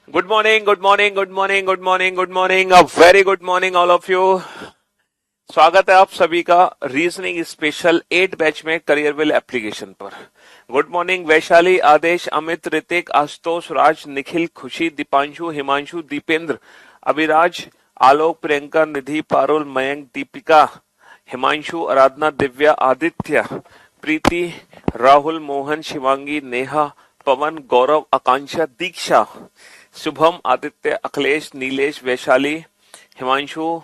Good morning, good morning, good morning, good morning, good morning, a very good morning all of you. स्वागत है आप सभी का reasoning special 8 batch में करियरविल application पर। गुड मॉर्निंग वैशाली, आदेश, अमित, ऋतिक, आशुतोष, राज, निखिल, खुशी, दीपांशु, हिमांशु, दीपेंद्र, अभिराज, आलोक, प्रियंका, निधि, पारुल, मयंक, दीपिका, हिमांशु, आराधना, दिव्या, आदित्य, प्रीति, राहुल, मोहन, शिवांगी, नेहा, पवन, गौरव, आकांक्षा, दीक्षा, शुभम, आदित्य, अखिलेश, नीलेश, वैशाली, हिमांशु,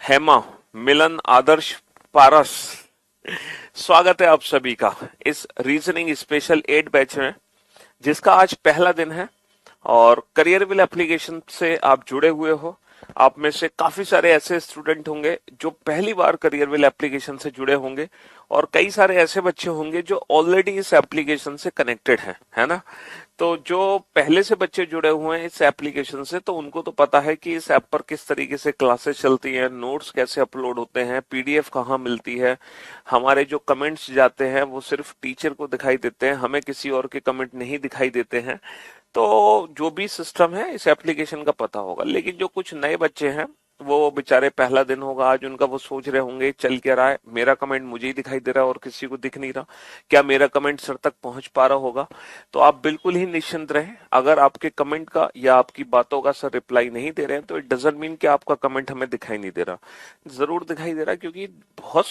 हेमा, मिलन, आदर्श, पारस। स्वागत है आप सभी का इस रीजनिंग स्पेशल 8 बैच में, जिसका आज पहला दिन है और करियरविल एप्लीकेशन से आप जुड़े हुए हो। आप में से काफी सारे ऐसे स्टूडेंट होंगे जो पहली बार करियरविल एप्लीकेशन से जुड़े होंगे और कई सारे ऐसे बच्चे होंगे जो ऑलरेडी इस एप्लीकेशन से कनेक्टेड हैं, है ना। तो जो पहले से बच्चे जुड़े हुए हैं इस एप्लीकेशन से, तो उनको तो पता है कि इस ऐप पर किस तरीके से क्लासेस चलती हैं, नोट्स कैसे अपलोड होते हैं, पीडीएफ कहाँ मिलती है, हमारे जो कमेंट्स जाते हैं वो सिर्फ टीचर को दिखाई देते हैं, हमें किसी और के कमेंट नहीं दिखाई देते हैं। तो जो भी सिस्टम है इस एप्लीकेशन का पता होगा। लेकिन जो कुछ नए बच्चे हैं वो बेचारे पहला दिन होगा आज उनका, वो सोच रहे होंगे चल क्या रहा है, मेरा कमेंट मुझे ही दिखाई दे रहा है और किसी को दिख नहीं रहा, क्या मेरा कमेंट सर तक पहुंच पा रहा होगा। तो आप बिल्कुल ही निश्चिंत रहें, अगर आपके कमेंट का या आपकी बातों का सर रिप्लाई नहीं दे रहे हैं तो इट डजंट मीन कि आपका कमेंट हमें दिखाई नहीं दे रहा। जरूर दिखाई दे रहा है, क्योंकि बहुत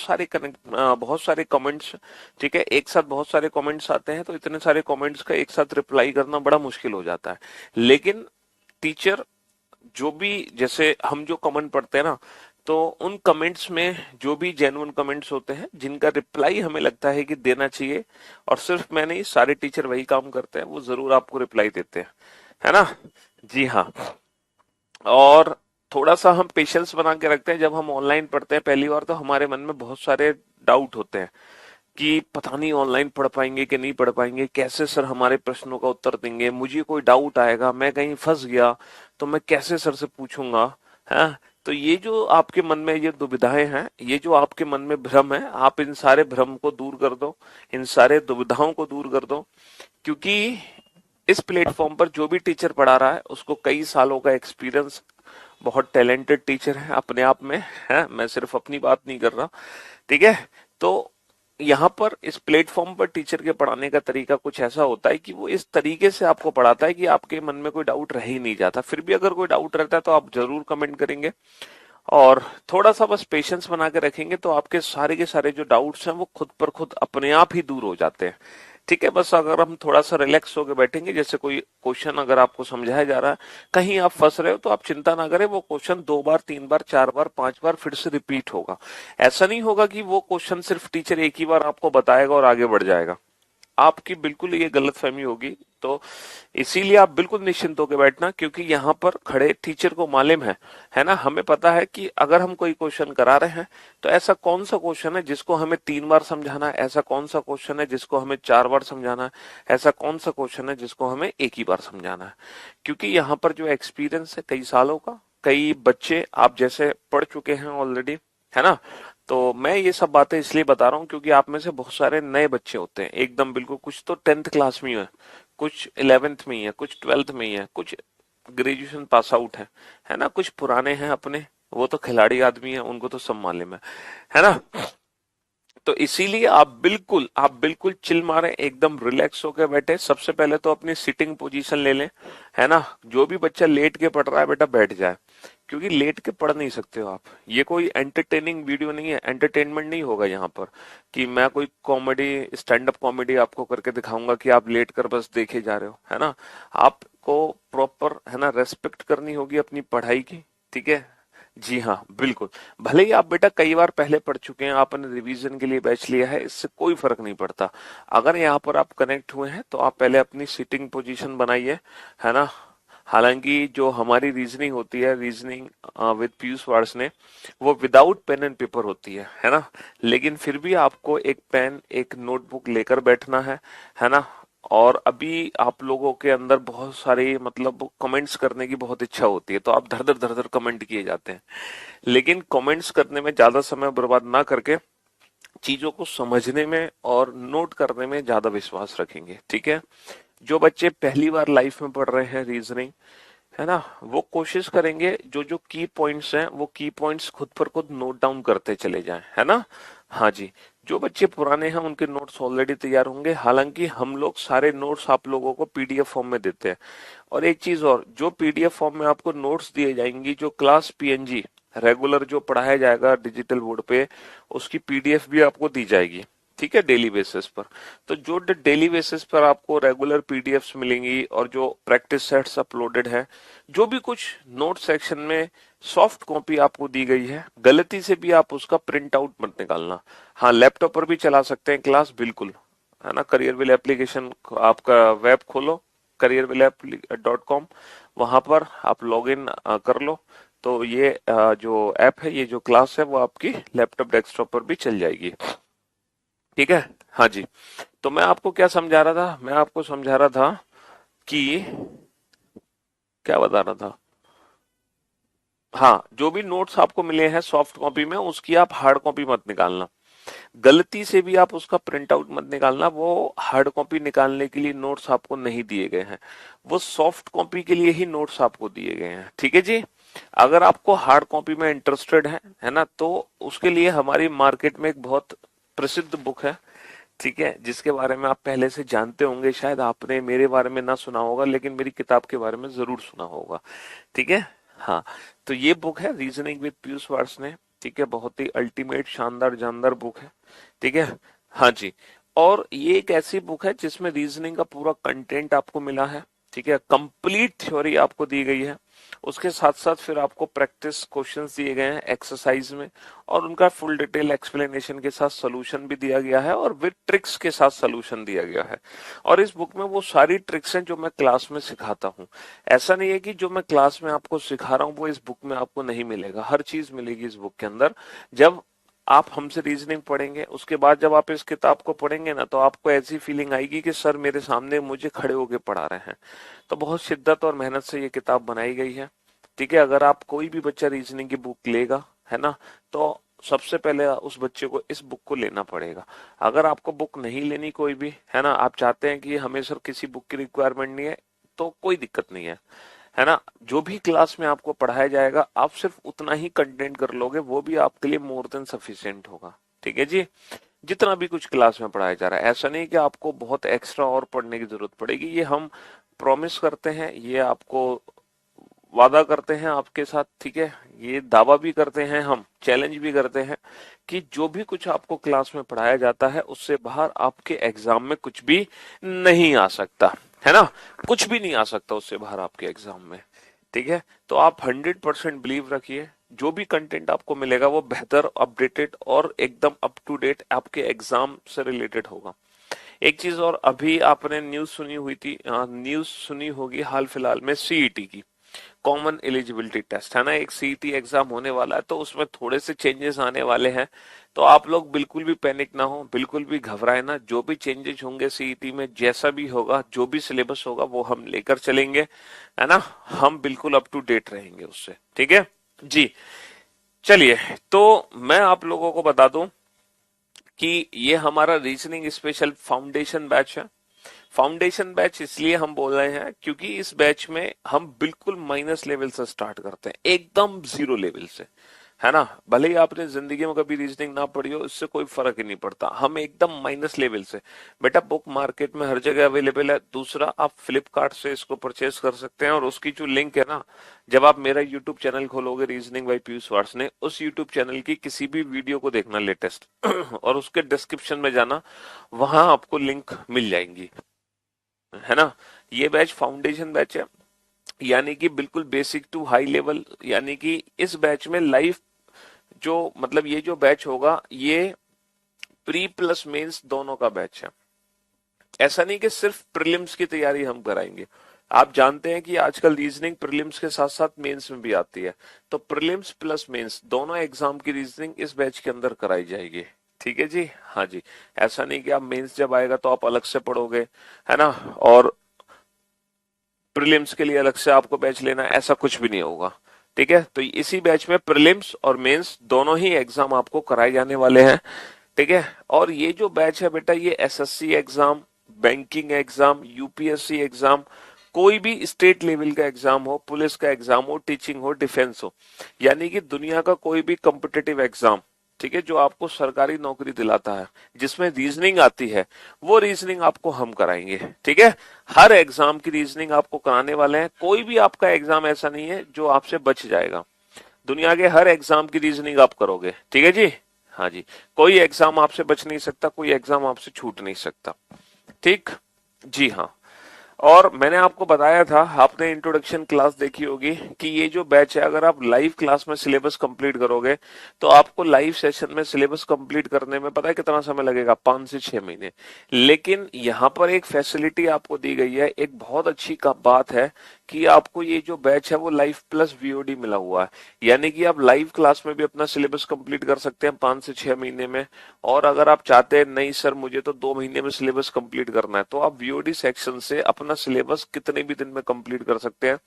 सारे कमेंट्स, ठीक है, एक साथ बहुत सारे कमेंट्स आते हैं, तो इतने सारे कमेंट्स का एक साथ रिप्लाई करना बड़ा मुश्किल हो जाता है। लेकिन टीचर जो भी, जैसे हम जो कमेंट पढ़ते हैं ना, तो उन कमेंट्स में जो भी जेन्युइन कमेंट्स होते हैं जिनका रिप्लाई हमें लगता है कि देना चाहिए, और सिर्फ मैं नहीं, सारे टीचर वही काम करते हैं, वो जरूर आपको रिप्लाई देते हैं, है ना। जी हाँ। और थोड़ा सा हम पेशेंस बना के रखते हैं। जब हम ऑनलाइन पढ़ते हैं पहली बार, तो हमारे मन में बहुत सारे डाउट होते हैं कि पता नहीं ऑनलाइन पढ़ पाएंगे कि नहीं पढ़ पाएंगे, कैसे सर हमारे प्रश्नों का उत्तर देंगे, मुझे कोई डाउट आएगा, मैं कहीं फंस गया तो मैं कैसे सर से पूछूंगा, है। तो ये जो आपके मन में ये दुविधाएं हैं, ये जो आपके मन में भ्रम है, आप इन सारे भ्रम को दूर कर दो, इन सारे दुविधाओं को दूर कर दो। क्योंकि इस प्लेटफॉर्म पर जो भी टीचर पढ़ा रहा है उसको कई सालों का एक्सपीरियंस, बहुत टैलेंटेड टीचर है अपने आप में, है। मैं सिर्फ अपनी बात नहीं कर रहा, ठीक है। तो यहाँ पर इस प्लेटफॉर्म पर टीचर के पढ़ाने का तरीका कुछ ऐसा होता है कि वो इस तरीके से आपको पढ़ाता है कि आपके मन में कोई डाउट रह ही नहीं जाता। फिर भी अगर कोई डाउट रहता है तो आप जरूर कमेंट करेंगे, और थोड़ा सा बस पेशेंस बना के रखेंगे तो आपके सारे के सारे जो डाउट्स हैं वो खुद पर खुद अपने आप ही दूर हो जाते हैं, ठीक है। बस अगर हम थोड़ा सा रिलैक्स होकर बैठेंगे, जैसे कोई क्वेश्चन अगर आपको समझाया जा रहा है, कहीं आप फंस रहे हो, तो आप चिंता ना करें, वो क्वेश्चन 2 बार 3 बार 4 बार 5 बार फिर से रिपीट होगा। ऐसा नहीं होगा कि वो क्वेश्चन सिर्फ टीचर एक ही बार आपको बताएगा और आगे बढ़ जाएगा, आपकी बिल्कुल ये गलतफहमी होगी। तो इसीलिए आप बिल्कुल निश्चिंत होकर बैठना, क्योंकि यहाँ पर खड़े टीचर को मालूम है ना, हमें पता है कि अगर हम कोई क्वेश्चन करा रहे हैं तो ऐसा कौन सा क्वेश्चन है जिसको हमें 3 बार समझाना है, ऐसा कौन सा क्वेश्चन है जिसको हमें 4 बार समझाना है, ऐसा कौन सा क्वेश्चन है जिसको हमें एक ही बार समझाना है। क्योंकि यहाँ पर जो एक्सपीरियंस है कई सालों का, कई बच्चे आप जैसे पढ़ चुके हैं ऑलरेडी, है ना। तो मैं ये सब बातें इसलिए बता रहा हूँ क्योंकि आप में से बहुत सारे नए बच्चे होते हैं एकदम, बिल्कुल, कुछ तो 10th क्लास में ही है, कुछ 11th में ही है, कुछ 12th में ही है, कुछ ग्रेजुएशन पास आउट है ना, कुछ पुराने हैं अपने, वो तो खिलाड़ी आदमी है, उनको तो सब मालूम है ना। तो इसीलिए आप बिल्कुल चिल मारे, एकदम रिलैक्स होकर बैठे। सबसे पहले तो अपनी सिटिंग पोजीशन ले लें, है ना। जो भी बच्चा लेट के पढ़ रहा है बेटा बैठ जाए, क्योंकि लेट के पढ़ नहीं सकते हो आप। ये कोई एंटरटेनिंग वीडियो नहीं है, एंटरटेनमेंट नहीं होगा यहाँ पर कि मैं कोई कॉमेडी, स्टैंड अप कॉमेडी आपको करके दिखाऊंगा कि आप लेट कर बस देखे जा रहे हो, है ना। आपको प्रॉपर, है ना, रेस्पेक्ट करनी होगी अपनी पढ़ाई की, ठीक है। जी हाँ, बिल्कुल। भले ही आप बेटा कई बार पहले पढ़ चुके हैं, आपने रिवीजन के लिए बैच लिया है, इससे कोई फर्क नहीं पड़ता। अगर यहाँ पर आप कनेक्ट हुए हैं तो आप पहले अपनी सीटिंग पोजीशन बनाइए, है ना। हालांकि जो हमारी रीजनिंग होती है, रीजनिंग विद पीयूष वार्ष्णेय, वो विदाउट पेन एंड पेपर होती है ना। लेकिन फिर भी आपको एक पेन, एक नोटबुक लेकर बैठना है ना। और अभी आप लोगों के अंदर बहुत सारे, मतलब, कमेंट्स करने की बहुत इच्छा होती है, तो आप धर धर कमेंट किए जाते हैं। लेकिन कमेंट्स करने में ज्यादा समय बर्बाद ना करके चीजों को समझने में और नोट करने में ज्यादा विश्वास रखेंगे, ठीक है। जो बच्चे पहली बार लाइफ में पढ़ रहे हैं रीजनिंग, है ना। वो कोशिश करेंगे जो जो की पॉइंट्स हैं वो की पॉइंट्स खुद पर खुद नोट डाउन करते चले जाएं, है ना। हाँ जी। जो बच्चे पुराने हैं उनके नोट्स ऑलरेडी तैयार होंगे, हालांकि हम लोग सारे नोट्स आप लोगों को पीडीएफ फॉर्म में देते हैं। और एक चीज और, जो पीडीएफ फॉर्म में आपको नोट्स दिए जाएंगी, जो क्लास पीएनजी रेगुलर जो पढ़ाया जाएगा डिजिटल बोर्ड पे, उसकी पीडीएफ भी आपको दी जाएगी, ठीक है, डेली बेसिस पर। तो जो डेली बेसिस पर आपको रेगुलर पीडीएफ्स मिलेंगी और जो प्रैक्टिस सेट्स अपलोडेड है, जो भी कुछ नोट सेक्शन में सॉफ्ट कॉपी आपको दी गई है, गलती से भी आप उसका प्रिंट आउट मत निकालना। हाँ, लैपटॉप पर भी चला सकते हैं क्लास, बिल्कुल, है ना। करियरविल एप्लीकेशन आपका वेब खोलो, careerwell.com, वहां पर आप लॉग इन कर लो। तो ये जो ऐप है, ये जो क्लास है, वो आपकी लैपटॉप डेस्कटॉप पर भी चल जाएगी, ठीक है। हाँ जी। तो मैं आपको क्या समझा रहा था, मैं आपको समझा रहा था कि क्या बता रहा था, हाँ, जो भी नोट्स आपको मिले हैं सॉफ्ट कॉपी में, उसकी आप हार्ड कॉपी मत निकालना। गलती से भी आप उसका प्रिंट आउट मत निकालना। वो हार्ड कॉपी निकालने के लिए नोट्स आपको नहीं दिए गए हैं, वो सॉफ्ट कॉपी के लिए ही नोट्स आपको दिए गए हैं, ठीक है जी। अगर आपको हार्ड कॉपी में इंटरेस्टेड है ना, तो उसके लिए हमारी मार्केट में एक बहुत प्रसिद्ध बुक है, ठीक है, जिसके बारे में आप पहले से जानते होंगे। शायद आपने मेरे बारे में ना सुना होगा, लेकिन मेरी किताब के बारे में जरूर सुना होगा, ठीक है। हाँ, तो ये बुक है रीजनिंग विद पीयूष वार्ष्णेय, ठीक है, बहुत ही अल्टीमेट शानदार जानदार बुक है, ठीक है। हाँ जी। और ये एक ऐसी बुक है जिसमें रीजनिंग का पूरा कंटेंट आपको मिला है, ठीक है, कंप्लीट थ्योरी आपको दी गई है। उसके साथ साथ फिर आपको प्रैक्टिस क्वेश्चंस दिए गए हैं एक्सरसाइज में, और उनका फुल डिटेल एक्सप्लेनेशन के साथ सोल्यूशन भी दिया गया है, और विद ट्रिक्स के साथ सोल्यूशन दिया गया है। और इस बुक में वो सारी ट्रिक्स हैं जो मैं क्लास में सिखाता हूँ। ऐसा नहीं है कि जो मैं क्लास में आपको सिखा रहा हूँ वो इस बुक में आपको नहीं मिलेगा, हर चीज मिलेगी इस बुक के अंदर। जब आप हमसे रीजनिंग पढ़ेंगे, उसके बाद जब आप इस किताब को पढ़ेंगे ना, तो आपको ऐसी फीलिंग आएगी कि सर मेरे सामने मुझे खड़े होके पढ़ा रहे हैं। तो बहुत शिद्दत और मेहनत से ये किताब बनाई गई है, ठीक है। अगर आप कोई भी बच्चा रीजनिंग की बुक लेगा, है ना, तो सबसे पहले उस बच्चे को इस बुक को लेना पड़ेगा। अगर आपको बुक नहीं लेनी कोई भी, है ना, आप चाहते हैं कि हमें सर किसी बुक की रिक्वायरमेंट नहीं है, तो कोई दिक्कत नहीं है ना। जो भी क्लास में आपको पढ़ाया जाएगा, आप सिर्फ उतना ही कंटेंट कर लोगे, वो भी आपके लिए मोर देन सफिशिएंट होगा, ठीक है जी। जितना भी कुछ क्लास में पढ़ाया जा रहा है, ऐसा नहीं कि आपको बहुत एक्स्ट्रा और पढ़ने की जरूरत पड़ेगी। ये हम प्रॉमिस करते हैं, ये आपको वादा करते हैं आपके साथ, ठीक है। ये दावा भी करते हैं, हम चैलेंज भी करते हैं कि जो भी कुछ आपको क्लास में पढ़ाया जाता है, उससे बाहर आपके एग्जाम में कुछ भी नहीं आ सकता, है ना। कुछ भी नहीं आ सकता उससे बाहर आपके एग्जाम में, ठीक है। तो आप 100% बिलीव रखिए, जो भी कंटेंट आपको मिलेगा वो बेहतर, अपडेटेड और एकदम अप टू डेट आपके एग्जाम से रिलेटेड होगा। एक चीज और, अभी आपने न्यूज सुनी हुई थी, न्यूज सुनी होगी हाल फिलहाल में, सीईटी की, कॉमन एलिजिबिलिटी टेस्ट, है ना, एक सीईटी एग्जाम होने वाला है, तो उसमें थोड़े से चेंजेस आने वाले हैं। तो आप लोग बिल्कुल भी पैनिक ना हो, बिल्कुल भी घबराए ना। जो भी चेंजेस होंगे सीईटी में, जैसा भी होगा, जो भी सिलेबस होगा, वो हम लेकर चलेंगे, है ना। हम बिल्कुल अप टू डेट रहेंगे उससे, ठीक है जी। चलिए, तो मैं आप लोगों को बता दूं कि ये हमारा रीजनिंग स्पेशल फाउंडेशन बैच है। फाउंडेशन बैच इसलिए हम बोल रहे हैं क्योंकि इस बैच में हम बिल्कुल माइनस लेवल से स्टार्ट करते हैं, एकदम जीरो लेवल से, है ना। भले ही आपने जिंदगी में कभी रीजनिंग ना पढ़ी हो, इससे कोई फर्क ही नहीं पड़ता, हम एकदम माइनस लेवल से। बेटा, बुक मार्केट में हर जगह अवेलेबल है। दूसरा, आप फ्लिपकार्ट से इसको परचेज कर सकते हैं, और उसकी जो लिंक है ना, जब आप मेरा यूट्यूब चैनल खोलोगे रीजनिंग बाय पीयूष वार्ष्णेय, उस यूट्यूब चैनल की किसी भी वीडियो को देखना लेटेस्ट और उसके डिस्क्रिप्शन में जाना, वहां आपको लिंक मिल जाएंगी, है ना। ये बैच फाउंडेशन बैच है, यानी कि बिल्कुल बेसिक टू हाई लेवल। यानी कि इस बैच में लाइव जो, मतलब ये जो बैच होगा, ये प्री प्लस मेंस दोनों का बैच है। ऐसा नहीं कि सिर्फ प्रीलिम्स की तैयारी हम कराएंगे। आप जानते हैं कि आजकल रीजनिंग प्रीलिम्स के साथ साथ मेंस में भी आती है, तो प्रीलिम्स प्लस मेंस दोनों एग्जाम की रीजनिंग इस बैच के अंदर कराई जाएगी, ठीक है जी। हाँ जी। ऐसा नहीं कि आप मेंस जब आएगा तो आप अलग से पढ़ोगे, है ना, और प्रीलिम्स के लिए अलग से आपको बैच लेना है, ऐसा कुछ भी नहीं होगा, ठीक है। तो इसी बैच में प्रीलिम्स और मेंस दोनों ही एग्जाम आपको कराए जाने वाले हैं, ठीक है। और ये जो बैच है बेटा, ये SSC exam, banking exam, UPSC exam, कोई भी स्टेट लेवल का एग्जाम हो, पुलिस का एग्जाम हो, टीचिंग हो, डिफेंस हो, यानी कि दुनिया का कोई भी कॉम्पिटिटिव एग्जाम, ठीक है, जो आपको सरकारी नौकरी दिलाता है, जिसमें रीजनिंग आती है, वो रीजनिंग आपको हम कराएंगे। ठीक है, हर एग्जाम की रीजनिंग आपको कराने वाले हैं। कोई भी आपका एग्जाम ऐसा नहीं है जो आपसे बच जाएगा। दुनिया के हर एग्जाम की रीजनिंग आप करोगे। ठीक है जी, हाँ जी, कोई एग्जाम आपसे बच नहीं सकता, कोई एग्जाम आपसे छूट नहीं सकता। ठीक, जी हाँ। और मैंने आपको बताया था, आपने इंट्रोडक्शन क्लास देखी होगी, कि ये जो बैच है, अगर आप लाइव क्लास में सिलेबस कंप्लीट करोगे तो आपको लाइव सेशन में सिलेबस कंप्लीट करने में पता है कितना समय लगेगा? 5 से 6 महीने। लेकिन यहाँ पर एक फैसिलिटी आपको दी गई है, एक बहुत अच्छी का बात है कि आपको ये जो बैच है वो लाइव प्लस वीओडी मिला हुआ है। यानी कि आप लाइव क्लास में भी अपना सिलेबस कंप्लीट कर सकते हैं 5 से 6 महीने में। और अगर आप चाहते हैं नहीं सर मुझे तो 2 महीने में सिलेबस कंप्लीट करना है, तो आप वीओडी सेक्शन से अपना सिलेबस कितने भी दिन में कंप्लीट कर सकते हैं,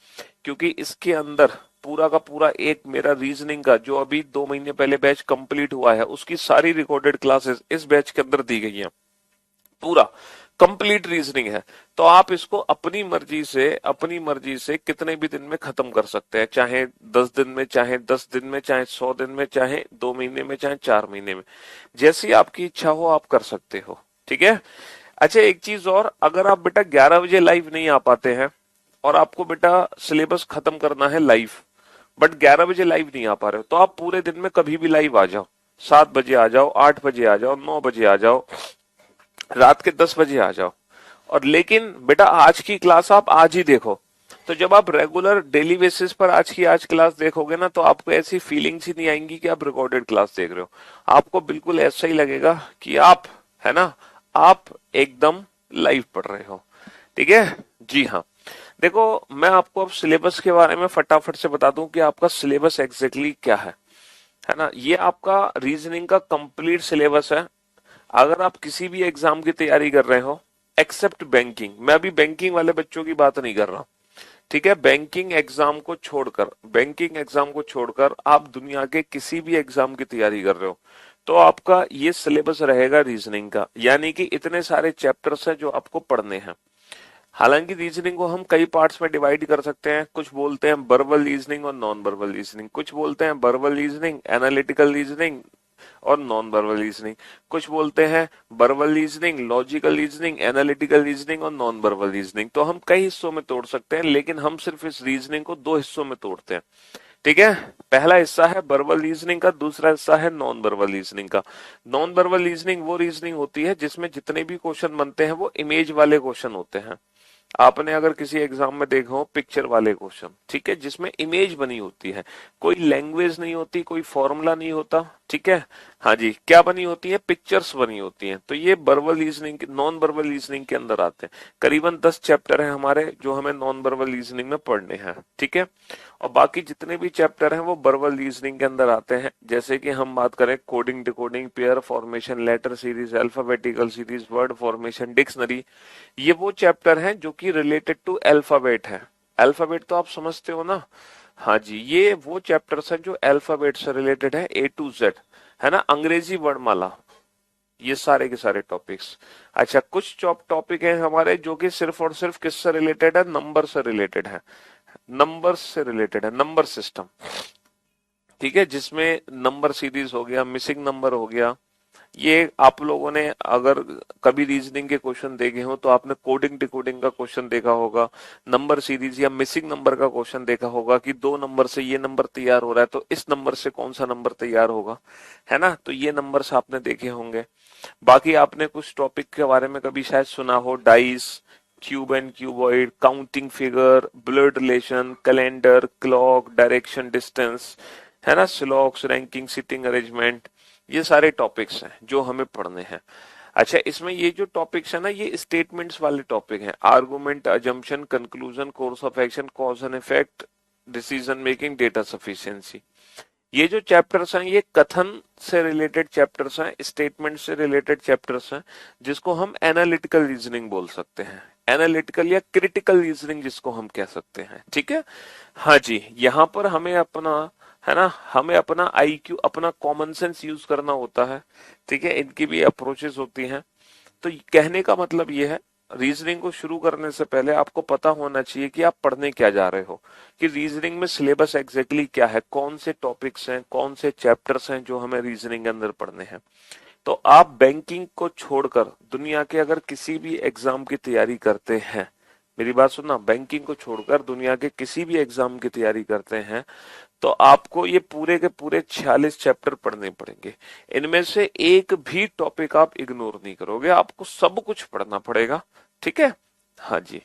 क्योंकि इसके अंदर पूरा का पूरा एक मेरा रीजनिंग का जो अभी 2 महीने पहले बैच कंप्लीट हुआ है उसकी सारी रिकॉर्डेड क्लासेस इस बैच के अंदर दी गई हैं। पूरा कंप्लीट रीजनिंग है। तो आप इसको अपनी मर्जी से कितने भी दिन में खत्म कर सकते हैं, चाहे 10 दिन में, चाहे 10 दिन में, चाहे 100 दिन में, चाहे 2 महीने में, चाहे 4 महीने में, जैसी आपकी इच्छा हो आप कर सकते हो। ठीक है। अच्छा एक चीज और, अगर आप बेटा 11 बजे लाइव नहीं आ पाते हैं और आपको बेटा सिलेबस खत्म करना है लाइव, बट 11 बजे लाइव नहीं आ पा रहे हो, तो आप पूरे दिन में कभी भी लाइव आ जाओ। 7 बजे आ जाओ, 8 बजे आ जाओ, 9 बजे आ जाओ, रात के 10 बजे आ जाओ। और लेकिन बेटा आज की क्लास आप आज ही देखो। तो जब आप रेगुलर डेली बेसिस पर आज क्लास देखोगे ना, तो आपको ऐसी फीलिंग्स ही नहीं आएंगी कि आप रिकॉर्डेड क्लास देख रहे हो। आपको बिल्कुल ऐसा ही लगेगा कि आप, है ना, आप एकदम लाइव पढ़ रहे हो। ठीक है, जी हाँ। देखो मैं आपको अब सिलेबस के बारे में फटाफट से बता दूं कि आपका सिलेबस एग्जैक्टली क्या है ना। ये आपका रीजनिंग का कंप्लीट सिलेबस है। अगर आप किसी भी एग्जाम की तैयारी कर रहे हो एक्सेप्ट बैंकिंग, मैं अभी बैंकिंग वाले बच्चों की बात नहीं कर रहा, ठीक है, बैंकिंग एग्जाम को छोड़कर आप दुनिया के किसी भी एग्जाम की तैयारी कर रहे हो तो आपका ये सिलेबस रहेगा रीजनिंग का। यानी कि इतने सारे चैप्टर्स हैं जो आपको पढ़ने हैं। हालांकि रीजनिंग को हम कई पार्ट्स में डिवाइड कर सकते हैं। कुछ बोलते हैं वर्बल रीजनिंग और नॉन वर्बल रीजनिंग, कुछ बोलते हैं वर्बल रीजनिंग, एनालिटिकल रीजनिंग और नॉन वर्बल रीजनिंग, कुछ बोलते हैं verbal reasoning, logical reasoning, analytical reasoning और नॉन वर्बल रीजनिंग। तो हम कई हिस्सों में तोड़ सकते हैं, लेकिन हम सिर्फ इस रीजनिंग को 2 हिस्सों में तोड़ते हैं। ठीक है, पहला हिस्सा है वर्बल रीजनिंग का, दूसरा हिस्सा है नॉन वर्बल रीजनिंग का। नॉन वर्बल रीजनिंग वो रीजनिंग होती है जिसमें जितने भी क्वेश्चन बनते हैं वो इमेज वाले क्वेश्चन होते हैं। आपने अगर किसी एग्जाम में देखा हो पिक्चर वाले क्वेश्चन, ठीक है, जिसमें इमेज बनी होती है, कोई लैंग्वेज नहीं होती, कोई फॉर्मूला नहीं होता। ठीक है, हाँ जी, क्या बनी होती है? पिक्चर्स बनी होती हैं। तो ये verbal reasoning, non verbal reasoning के अंदर आते हैं। करीबन 10 चैप्टर हैं हमारे जो हमें नॉन वर्बल रीजनिंग में पढ़ने हैं। ठीक है, और बाकी जितने भी चैप्टर हैं वो वर्बल रीजनिंग के अंदर आते हैं। जैसे कि हम बात करें coding, decoding, pair formation, letter series, alphabetical series, word formation, dictionary, ये वो चैप्टर हैं जो कि रिलेटेड टू अल्फाबेट है। अल्फाबेट तो आप समझते हो ना? हाँ जी, ये वो चैप्टर्स हैं जो अल्फाबेट से रिलेटेड है, ए टू जेड, है ना, अंग्रेजी वर्णमाला, ये सारे के सारे टॉपिक्स। अच्छा, कुछ टॉपिक हैं हमारे जो कि सिर्फ और सिर्फ किससे रिलेटेड है? नंबर से रिलेटेड है, नंबर से रिलेटेड है, नंबर सिस्टम। ठीक है, जिसमें नंबर सीरीज हो गया, मिसिंग नंबर हो गया। ये आप लोगों ने अगर कभी रीजनिंग के क्वेश्चन देखे हो तो आपने कोडिंग डिकोडिंग का क्वेश्चन देखा होगा, नंबर सीरीज या मिसिंग नंबर का क्वेश्चन देखा होगा कि 2 नंबर से ये नंबर तैयार हो रहा है तो इस नंबर से कौन सा नंबर तैयार होगा, है ना। तो ये नंबर्स आपने देखे होंगे। बाकी आपने कुछ टॉपिक के बारे में कभी शायद सुना हो, dice, cube and cuboid, counting figure, blood relation, calendar, clock, direction, distance, है ना, स्लॉक्स, रैंकिंग, सिटिंग अरेंजमेंट, ये सारे टॉपिक्स हैं जो हमें पढ़ने हैं। अच्छा, इसमें ये जो टॉपिक्स है ना, ये स्टेटमेंट्स वाले टॉपिक हैं। Argument, assumption, conclusion, course of action, cause and effect, decision making, data sufficiency. ये जो चैप्टर्स हैं ये कथन से रिलेटेड चैप्टर्स हैं, स्टेटमेंट से रिलेटेड चैप्टर्स हैं, जिसको हम एनालिटिकल रीजनिंग बोल सकते हैं, एनालिटिकल या क्रिटिकल रीजनिंग जिसको हम कह सकते हैं। ठीक है, हाँ जी, यहाँ पर हमें अपना, है ना, हमें अपना आईक्यू, अपना कॉमन सेंस यूज करना होता है। ठीक है, इनकी भी अप्रोचेस होती हैं। तो कहने का मतलब ये है रीजनिंग को शुरू करने से पहले आपको पता होना चाहिए कि आप पढ़ने क्या जा रहे हो, कि रीजनिंग में सिलेबस एग्जैक्टली क्या है, कौन से टॉपिक्स हैं, कौन से चैप्टर्स हैं जो हमें रीजनिंग के अंदर पढ़ने हैं। तो आप बैंकिंग को छोड़कर दुनिया के अगर किसी भी एग्जाम की तैयारी करते हैं, मेरी बात सुनना, बैंकिंग को छोड़कर दुनिया के किसी भी एग्जाम की तैयारी करते हैं, तो आपको ये पूरे के पूरे 46 चैप्टर पढ़ने पड़ेंगे। इनमें से एक भी टॉपिक आप इग्नोर नहीं करोगे, आपको सब कुछ पढ़ना पड़ेगा। ठीक है, हाँ जी।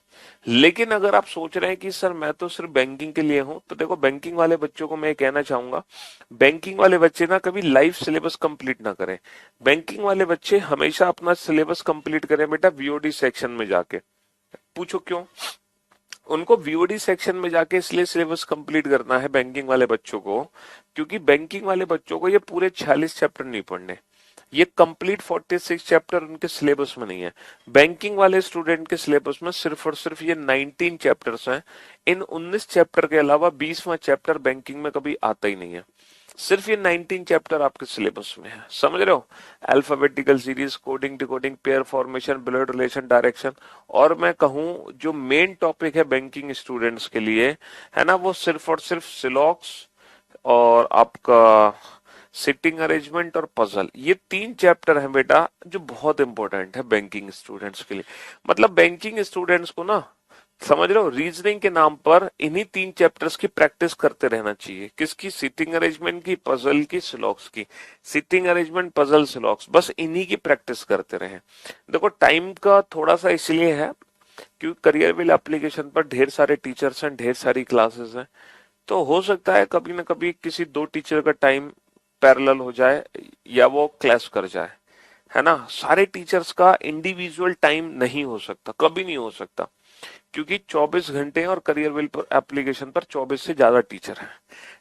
लेकिन अगर आप सोच रहे हैं कि सर मैं तो सिर्फ बैंकिंग के लिए हूं, तो देखो बैंकिंग वाले बच्चों को मैं कहना चाहूंगा, बैंकिंग वाले बच्चे ना कभी लाइफ सिलेबस कंप्लीट ना करें। बैंकिंग वाले बच्चे हमेशा अपना सिलेबस कंप्लीट करें बेटा वीओडी सेक्शन में जाके। पूछो क्यों? उनको वीओडी सेक्शन में जाके इसलिए सिलेबस कंप्लीट करना है बैंकिंग वाले बच्चों को, क्योंकि बैंकिंग वाले बच्चों को ये पूरे 46 चैप्टर नहीं पढ़ने, ये कंप्लीट 46 चैप्टर उनके सिलेबस में नहीं है। बैंकिंग वाले स्टूडेंट के सिलेबस में सिर्फ और सिर्फ ये 19 चैप्टर्स हैं। इन 19 चैप्टर के अलावा 20वां चैप्टर बैंकिंग में कभी आता ही नहीं है। सिर्फ ये 19 चैप्टर आपके सिलेबस में है, समझ रहे हो? Alphabetical series, coding, decoding, pair formation, blood relation, direction, और मैं कहूं जो मेन टॉपिक है बैंकिंग स्टूडेंट्स के लिए, है ना, वो सिर्फ और सिर्फ सिलॉक्स और आपका सिटिंग अरेंजमेंट और पजल, ये 3 चैप्टर हैं बेटा जो बहुत इंपॉर्टेंट है बैंकिंग स्टूडेंट्स के लिए। मतलब बैंकिंग स्टूडेंट्स को ना, समझ रहे हो, रीजनिंग के नाम पर इन्हीं 3 चैप्टर्स की प्रैक्टिस करते रहना चाहिए। किसकी? सिटिंग अरेंजमेंट की, पजल की, सिलॉक्स की। सिटिंग अरेंजमेंट, पजल, सिलॉक्स, बस इन्हीं की प्रैक्टिस करते रहें। देखो टाइम का थोड़ा सा इसलिए है क्योंकि करियर विल एप्लीकेशन पर ढेर सारे टीचर्स हैं, ढेर सारी क्लासेस हैं, तो हो सकता है कभी ना कभी किसी 2 टीचर का टाइम पैरेलल हो जाए या वो क्लैश कर जाए, है ना। सारे टीचर्स का इंडिविजुअल टाइम नहीं हो सकता, कभी नहीं हो सकता, क्योंकि 24 घंटे हैं और करियर विल पर एप्लीकेशन पर 24 से ज्यादा टीचर हैं।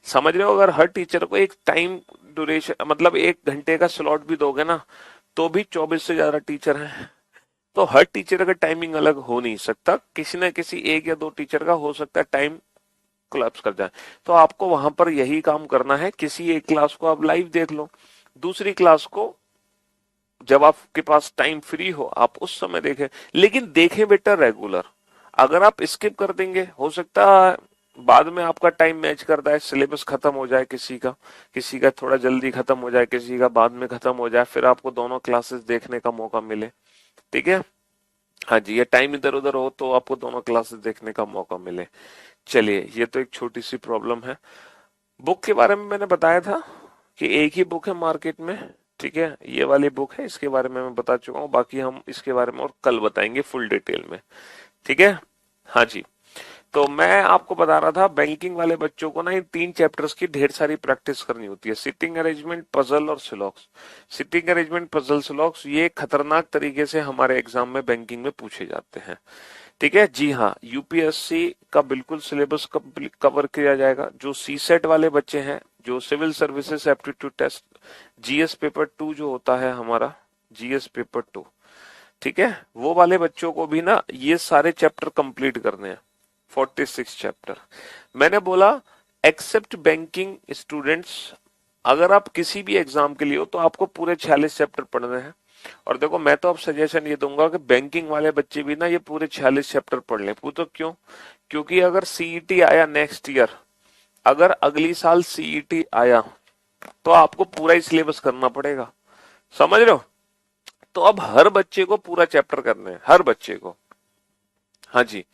समझ रहे हो? अगर हर टीचर को एक टाइम ड्यूरेशन मतलब 1 घंटे का स्लॉट भी दोगे ना, तो भी 24 से ज्यादा टीचर हैं। तो हर टीचर का टाइमिंग अलग हो नहीं सकता, किसी न किसी 1 या 2 टीचर का हो सकता है टाइम कोलैप्स कर जाए। तो आपको वहां पर यही काम करना है, किसी एक क्लास को आप लाइव देख लो, दूसरी क्लास को जब आपके पास टाइम फ्री हो आप उस समय देखें, लेकिन देखें बेटा रेगुलर। अगर आप स्किप कर देंगे, हो सकता है बाद में आपका टाइम मैच करता है, सिलेबस खत्म हो जाए किसी का थोड़ा जल्दी खत्म हो जाए, किसी का बाद में खत्म हो जाए, फिर आपको दोनों क्लासेस देखने का मौका मिले। ठीक है, हाँ जी, ये टाइम इधर उधर हो तो आपको दोनों क्लासेस देखने का मौका मिले। चलिए, ये तो एक छोटी सी प्रॉब्लम है। बुक के बारे में मैंने बताया था कि एक ही बुक है मार्केट में। ठीक है, ये वाली बुक है, इसके बारे में मैं बता चुका हूँ, बाकी हम इसके बारे में और कल बताएंगे फुल डिटेल में। ठीक है, हाँ जी। तो मैं आपको बता रहा था बैंकिंग वाले बच्चों को ना इन 3 चैप्टर्स की ढेर सारी प्रैक्टिस करनी होती है, सिटिंग अरेंजमेंट, पजल और सिलॉक्स। सिटिंग अरेंजमेंट, पजल, सिलॉक्स, ये खतरनाक तरीके से हमारे एग्जाम में बैंकिंग में पूछे जाते हैं। ठीक है जी, हाँ, यूपीएससी का बिल्कुल सिलेबस कवर किया जाएगा। जो सीसेट वाले बच्चे हैं, जो civil services aptitude test, GS paper 2 जो होता है हमारा, जीएस पेपर 2, ठीक है, वो वाले बच्चों को भी ना ये सारे चैप्टर कंप्लीट करने हैं, 46 चैप्टर। मैंने बोला एक्सेप्ट बैंकिंग स्टूडेंट्स, अगर आप किसी भी एग्जाम के लिए हो तो आपको पूरे 46 चैप्टर पढ़ने हैं। और देखो मैं तो अब सजेशन ये दूंगा कि बैंकिंग वाले बच्चे भी ना ये पूरे 46 चैप्टर पढ़ लें। पूछो क्यों? क्योंकि अगर सीईटी आया नेक्स्ट ईयर, अगर अगली साल सीईटी आया तो आपको पूरा ही सिलेबस करना पड़ेगा, समझ रहे हो? तो अब हर बच्चे को पूरा चैप्टर करने हैं, हर बच्चे को। हाँ जी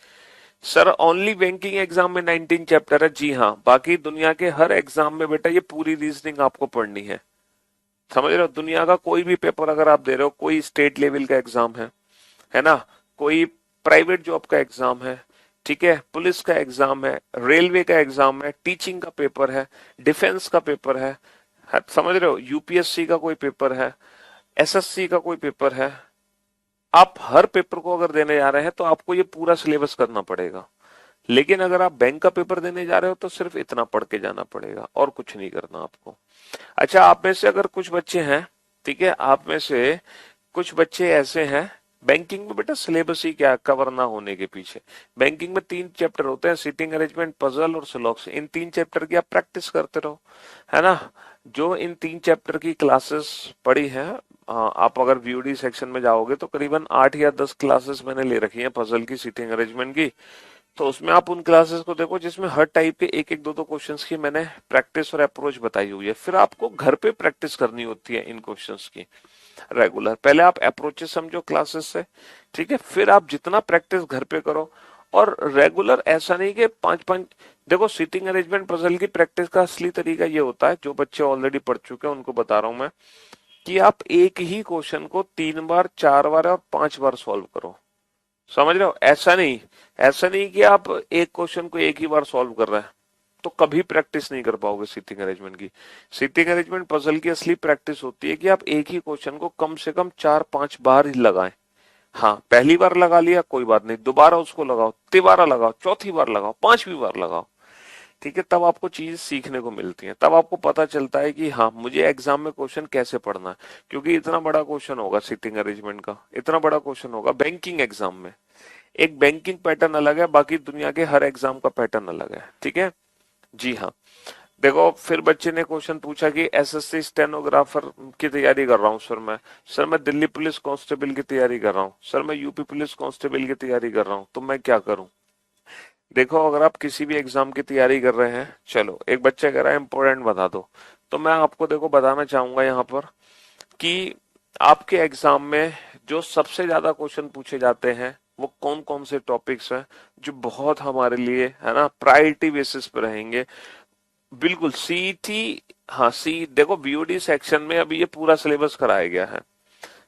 सर, ओनली बैंकिंग एग्जाम में 19 चैप्टर है। जी हाँ, बाकी दुनिया के हर एग्जाम में बेटा ये पूरी रीजनिंग आपको पढ़नी है, समझ रहे हो? दुनिया का कोई भी पेपर अगर आप दे रहे हो, कोई स्टेट लेवल का एग्जाम है ना, कोई प्राइवेट जॉब का एग्जाम है, ठीक है, पुलिस का एग्जाम है, रेलवे का एग्जाम है, टीचिंग का पेपर है, डिफेंस का पेपर है, समझ रहे हो, यूपीएससी का कोई पेपर है, एसएससी का कोई पेपर है, आप हर पेपर को अगर देने जा रहे हैं तो आपको ये पूरा सिलेबस करना पड़ेगा। लेकिन अगर आप बैंक का पेपर देने जा रहे हो तो सिर्फ इतना पढ़ के जाना पड़ेगा और कुछ नहीं करना आपको। अच्छा, आप में से अगर कुछ बच्चे हैं, ठीक है, आप में से कुछ बच्चे ऐसे हैं, बैंकिंग में बेटा सिलेबस ही क्या कवर ना होने के पीछे, बैंकिंग में 3 चैप्टर होते हैं, सिटिंग अरेंजमेंट, पजल और सिलॉक्स। इन 3 चैप्टर की आप प्रैक्टिस करते रहो, है ना। जो इन 3 चैप्टर की क्लासेस पढ़ी हैं, आप अगर वीओडी सेक्शन में जाओगे तो करीबन 8 या 10 क्लासेस मैंने ले रखी हैं पजल की, सीटिंग अरेंजमेंट की। तो उसमें आप उन क्लासेस को देखो जिसमें हर टाइप के एक एक दो दो क्वेश्चंस की मैंने प्रैक्टिस और अप्रोच बताई हुई है। फिर आपको घर पे प्रैक्टिस करनी होती है इन क्वेश्चंस की रेगुलर। पहले आप अप्रोचेस समझो क्लासेस से, ठीक है, फिर आप जितना प्रैक्टिस घर पे करो। और रेगुलर ऐसा नहीं कि 5-5, देखो सीटिंग अरेंजमेंट पजल की प्रैक्टिस का असली तरीका ये होता है, जो बच्चे ऑलरेडी पढ़ चुके हैं उनको बता रहा हूं मैं, कि आप एक ही क्वेश्चन को 3 बार, 4 बार और 5 बार सॉल्व करो। समझ रहे हो? ऐसा नहीं कि आप एक क्वेश्चन को एक ही बार सॉल्व कर रहे हैं, तो कभी प्रैक्टिस नहीं कर पाओगे सीटिंग अरेंजमेंट की। सीटिंग अरेंजमेंट पजल की असली प्रैक्टिस होती है कि आप एक ही क्वेश्चन को कम से कम 4-5 बार ही लगाएं। हाँ, पहली बार लगा लिया कोई बात नहीं, दोबारा उसको लगाओ, तिबारा लगाओ, चौथी बार लगाओ, 5वीं बार लगाओ, ठीक है। तब आपको चीज सीखने को मिलती है, तब आपको पता चलता है कि हाँ मुझे एग्जाम में क्वेश्चन कैसे पढ़ना है। क्योंकि इतना बड़ा क्वेश्चन होगा सीटिंग अरेंजमेंट का, इतना बड़ा क्वेश्चन होगा बैंकिंग एग्जाम में। एक बैंकिंग पैटर्न अलग है, बाकी दुनिया के हर एग्जाम का पैटर्न अलग है, ठीक है। जी हाँ, देखो फिर बच्चे ने क्वेश्चन पूछा कि एसएससी स्टेनोग्राफर की तैयारी कर रहा हूँ सर मैं दिल्ली पुलिस कांस्टेबल की तैयारी कर रहा हूँ सर, मैं यूपी पुलिस कांस्टेबल की तैयारी कर रहा हूँ, तो मैं क्या करूँ? देखो अगर आप किसी भी एग्जाम की तैयारी कर रहे हैं, चलो एक बच्चा कह रहा है इम्पोर्टेंट बता दो, तो मैं आपको देखो बताना चाहूंगा यहाँ पर कि आपके एग्जाम में जो सबसे ज्यादा क्वेश्चन पूछे जाते हैं वो कौन कौन से टॉपिक्स हैं जो बहुत हमारे लिए है ना प्रायोरिटी बेसिस पे रहेंगे। बिल्कुल सीईटी, हाँ सी देखो बीओडी सेक्शन में अभी ये पूरा सिलेबस कराया गया है,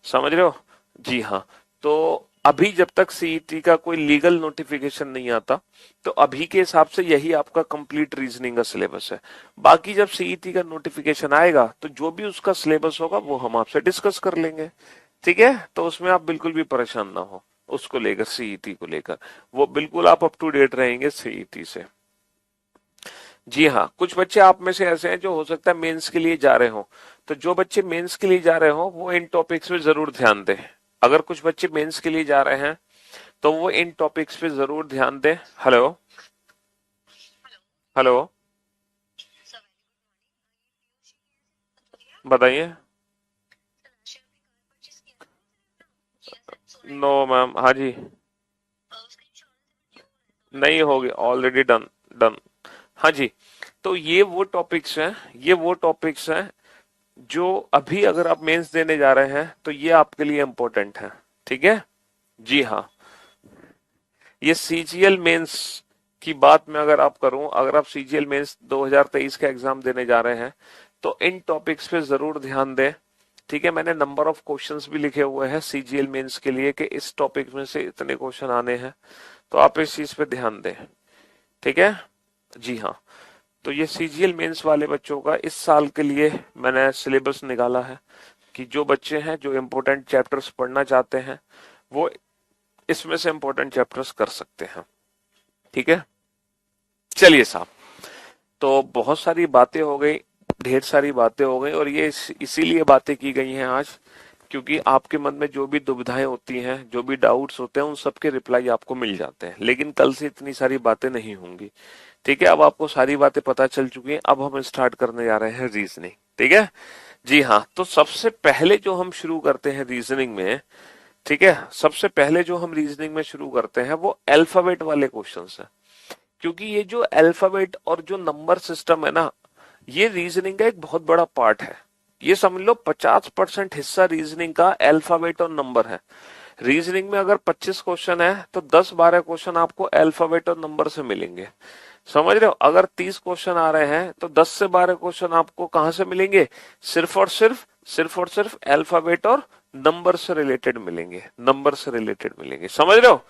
समझ रहे हो? जी हाँ। तो अभी जब तक सीईटी का कोई लीगल नोटिफिकेशन नहीं आता, तो अभी के हिसाब से यही आपका कंप्लीट रीजनिंग का सिलेबस है। बाकी जब सीईटी का नोटिफिकेशन आएगा तो जो भी उसका सिलेबस होगा वो हम आपसे डिस्कस कर लेंगे, ठीक है। तो उसमें आप बिल्कुल भी परेशान ना हो, उसको लेकर, सीईटी को लेकर वो बिल्कुल आप अप टू डेट रहेंगे सीईटी से। जी हाँ, कुछ बच्चे आप में से ऐसे हैं जो हो सकता है मेंस के लिए जा रहे हो, तो जो बच्चे मेंस के लिए जा रहे हो वो इन टॉपिक्स पे जरूर ध्यान दें। अगर कुछ बच्चे मेंस के लिए जा रहे हैं तो वो इन टॉपिक्स पे जरूर ध्यान दें। हेलो, हेलो, बताइए। नो मैम, हाँ जी, नहीं होगी, ऑलरेडी डन, डन। हाँ जी, तो ये वो टॉपिक्स हैं जो अभी अगर आप मेंस देने जा रहे हैं तो ये आपके लिए इम्पोर्टेंट है, ठीक है। जी हाँ, ये सीजीएल मेंस की बात में अगर आप करूं, अगर आप सीजीएल मेंस 2023 का एग्जाम देने जा रहे हैं तो इन टॉपिक्स पे जरूर ध्यान दें, ठीक है। मैंने नंबर ऑफ क्वेश्चंस भी लिखे हुए हैं सीजीएल मेंस के लिए कि इस टॉपिक में से इतने क्वेश्चन आने हैं, तो आप इस चीज पे ध्यान दें, ठीक है। जी हाँ, तो ये सीजीएल मेंस वाले बच्चों का इस साल के लिए मैंने सिलेबस निकाला है कि जो बच्चे हैं जो इम्पोर्टेंट चैप्टर्स पढ़ना चाहते हैं वो इसमें से इम्पोर्टेंट चैप्टर्स कर सकते हैं, ठीक है। चलिए साहब, तो बहुत सारी बातें हो गई, ढेर सारी बातें हो गई, और ये इसीलिए बातें की गई हैं आज क्योंकि आपके मन में जो भी दुविधाएं होती हैं, जो भी डाउट्स होते हैं, उन सबके रिप्लाई आपको मिल जाते हैं। लेकिन कल से इतनी सारी बातें नहीं होंगी, ठीक है। अब आपको सारी बातें पता चल चुकी हैं, अब हम स्टार्ट करने जा रहे हैं रीजनिंग, ठीक है। जी हाँ, तो सबसे पहले जो हम शुरू करते हैं रीजनिंग में, ठीक है, सबसे पहले जो हम रीजनिंग में शुरू करते हैं वो अल्फाबेट वाले क्वेश्चंस हैं। क्योंकि ये जो अल्फाबेट और जो नंबर सिस्टम है ना, ये रीजनिंग का एक बहुत बड़ा पार्ट है। ये समझ लो 50% हिस्सा रीजनिंग का अल्फाबेट और नंबर है। रीजनिंग में अगर 25 क्वेश्चन है तो 10-12 क्वेश्चन आपको अल्फाबेट और नंबर से मिलेंगे, समझ रहे हो। अगर 30 क्वेश्चन आ रहे हैं तो 10 से 12 क्वेश्चन आपको कहां से मिलेंगे? सिर्फ और सिर्फ अल्फाबेट और नंबर से रिलेटेड मिलेंगे, नंबर से रिलेटेड मिलेंगे, समझ रहे हो।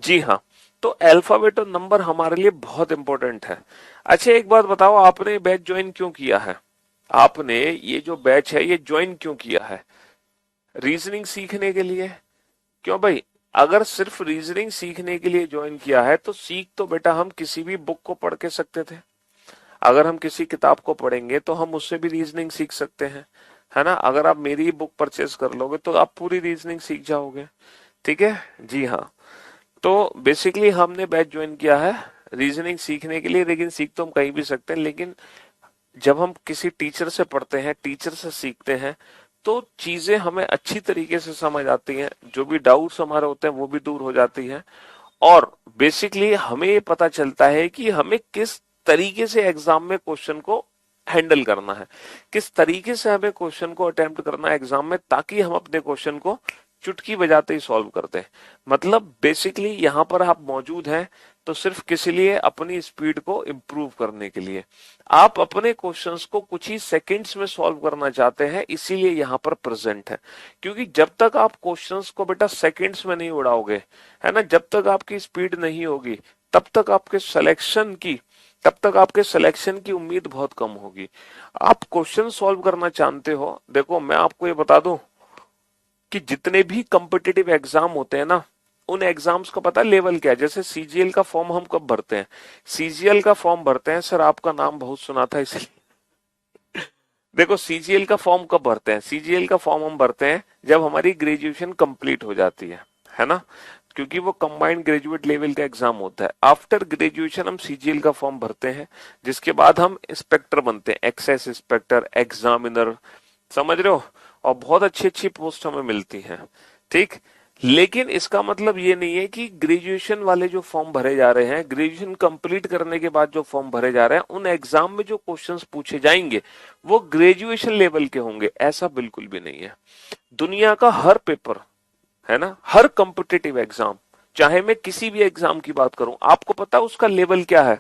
जी हाँ, तो अल्फाबेट और नंबर हमारे लिए बहुत इंपॉर्टेंट है। अच्छा एक बात बताओ, आपने बैच ज्वाइन क्यों किया है? आपने ये जो बैच है ये ज्वाइन क्यों किया है? रीजनिंग सीखने के लिए? क्यों भाई? अगर सिर्फ रीजनिंग सीखने के लिए ज्वाइन किया है तो सीख तो बेटा हम किसी भी बुक को पढ़ के सकते थे। अगर हम किसी किताब को पढ़ेंगे तो हम उससे भी रीजनिंग सीख सकते हैं, है ना। अगर आप मेरी बुक परचेज कर लोगे तो आप पूरी रीजनिंग सीख जाओगे, ठीक है। जी हाँ, तो बेसिकली हमने बैच ज्वाइन किया है रीजनिंग सीखने के लिए, लेकिन सीख तो हम कहीं भी सकते हैं, लेकिन जब हम किसी टीचर से पढ़ते हैं, टीचर से सीखते हैं, तो चीजें हमें अच्छी तरीके से समझ आती हैं, जो भी डाउट्स हमारे होते हैं वो भी दूर हो जाती है, और बेसिकली हमें ये पता चलता है कि हमें किस तरीके से एग्जाम में क्वेश्चन को हैंडल करना है, किस तरीके से हमें क्वेश्चन को अटेम्प्ट करना है एग्जाम में, ताकि हम अपने क्वेश्चन को चुटकी बजाते ही सॉल्व करते हैं। मतलब बेसिकली यहाँ पर आप मौजूद हैं तो सिर्फ किसी लिए, अपनी स्पीड को इम्प्रूव करने के लिए। आप अपने क्वेश्चंस को कुछ ही सेकंड्स में सॉल्व करना चाहते हैं, इसीलिए यहाँ पर प्रेजेंट है। क्योंकि जब तक आप क्वेश्चंस को बेटा सेकंड्स में नहीं उड़ाओगे, है ना, जब तक आपकी स्पीड नहीं होगी, तब तक आपके सिलेक्शन की उम्मीद बहुत कम होगी। आप क्वेश्चन सॉल्व करना जानते हो, देखो मैं आपको ये बता दूं कि जितने भी कॉम्पिटिटिव एग्जाम होते हैं ना, उन एग्जाम्स का पता लेवल क्या है। जैसे सीजीएल का फॉर्म हम कब भरते हैं? सीजीएल का फॉर्म भरते हैं, सर आपका नाम बहुत सुना था इसलिए देखो सीजीएल का फॉर्म कब भरते हैं? सीजीएल का फॉर्म हम भरते हैं जब हमारी ग्रेजुएशन कंप्लीट हो जाती है ना, क्योंकि वो कंबाइंड ग्रेजुएट लेवल का एग्जाम होता है। आफ्टर ग्रेजुएशन हम सीजीएल का फॉर्म भरते हैं, जिसके बाद हम इंस्पेक्टर बनते हैं, एक्साइज इंस्पेक्टर, एग्जामिनर, समझ रहे हो, और बहुत अच्छी अच्छी पोस्ट हमें मिलती हैं, ठीक। लेकिन इसका मतलब ये नहीं है कि ग्रेजुएशन वाले जो फॉर्म भरे जा रहे हैं, ग्रेजुएशन कंप्लीट करने के बाद जो फॉर्म भरे जा रहे हैं, उन एग्जाम में जो क्वेश्चंस पूछे जाएंगे वो ग्रेजुएशन लेवल के होंगे, ऐसा बिल्कुल भी नहीं है। दुनिया का हर पेपर, है ना, हर कॉम्पिटिटिव एग्जाम, चाहे मैं किसी भी एग्जाम की बात करूं, आपको पता है उसका लेवल क्या है?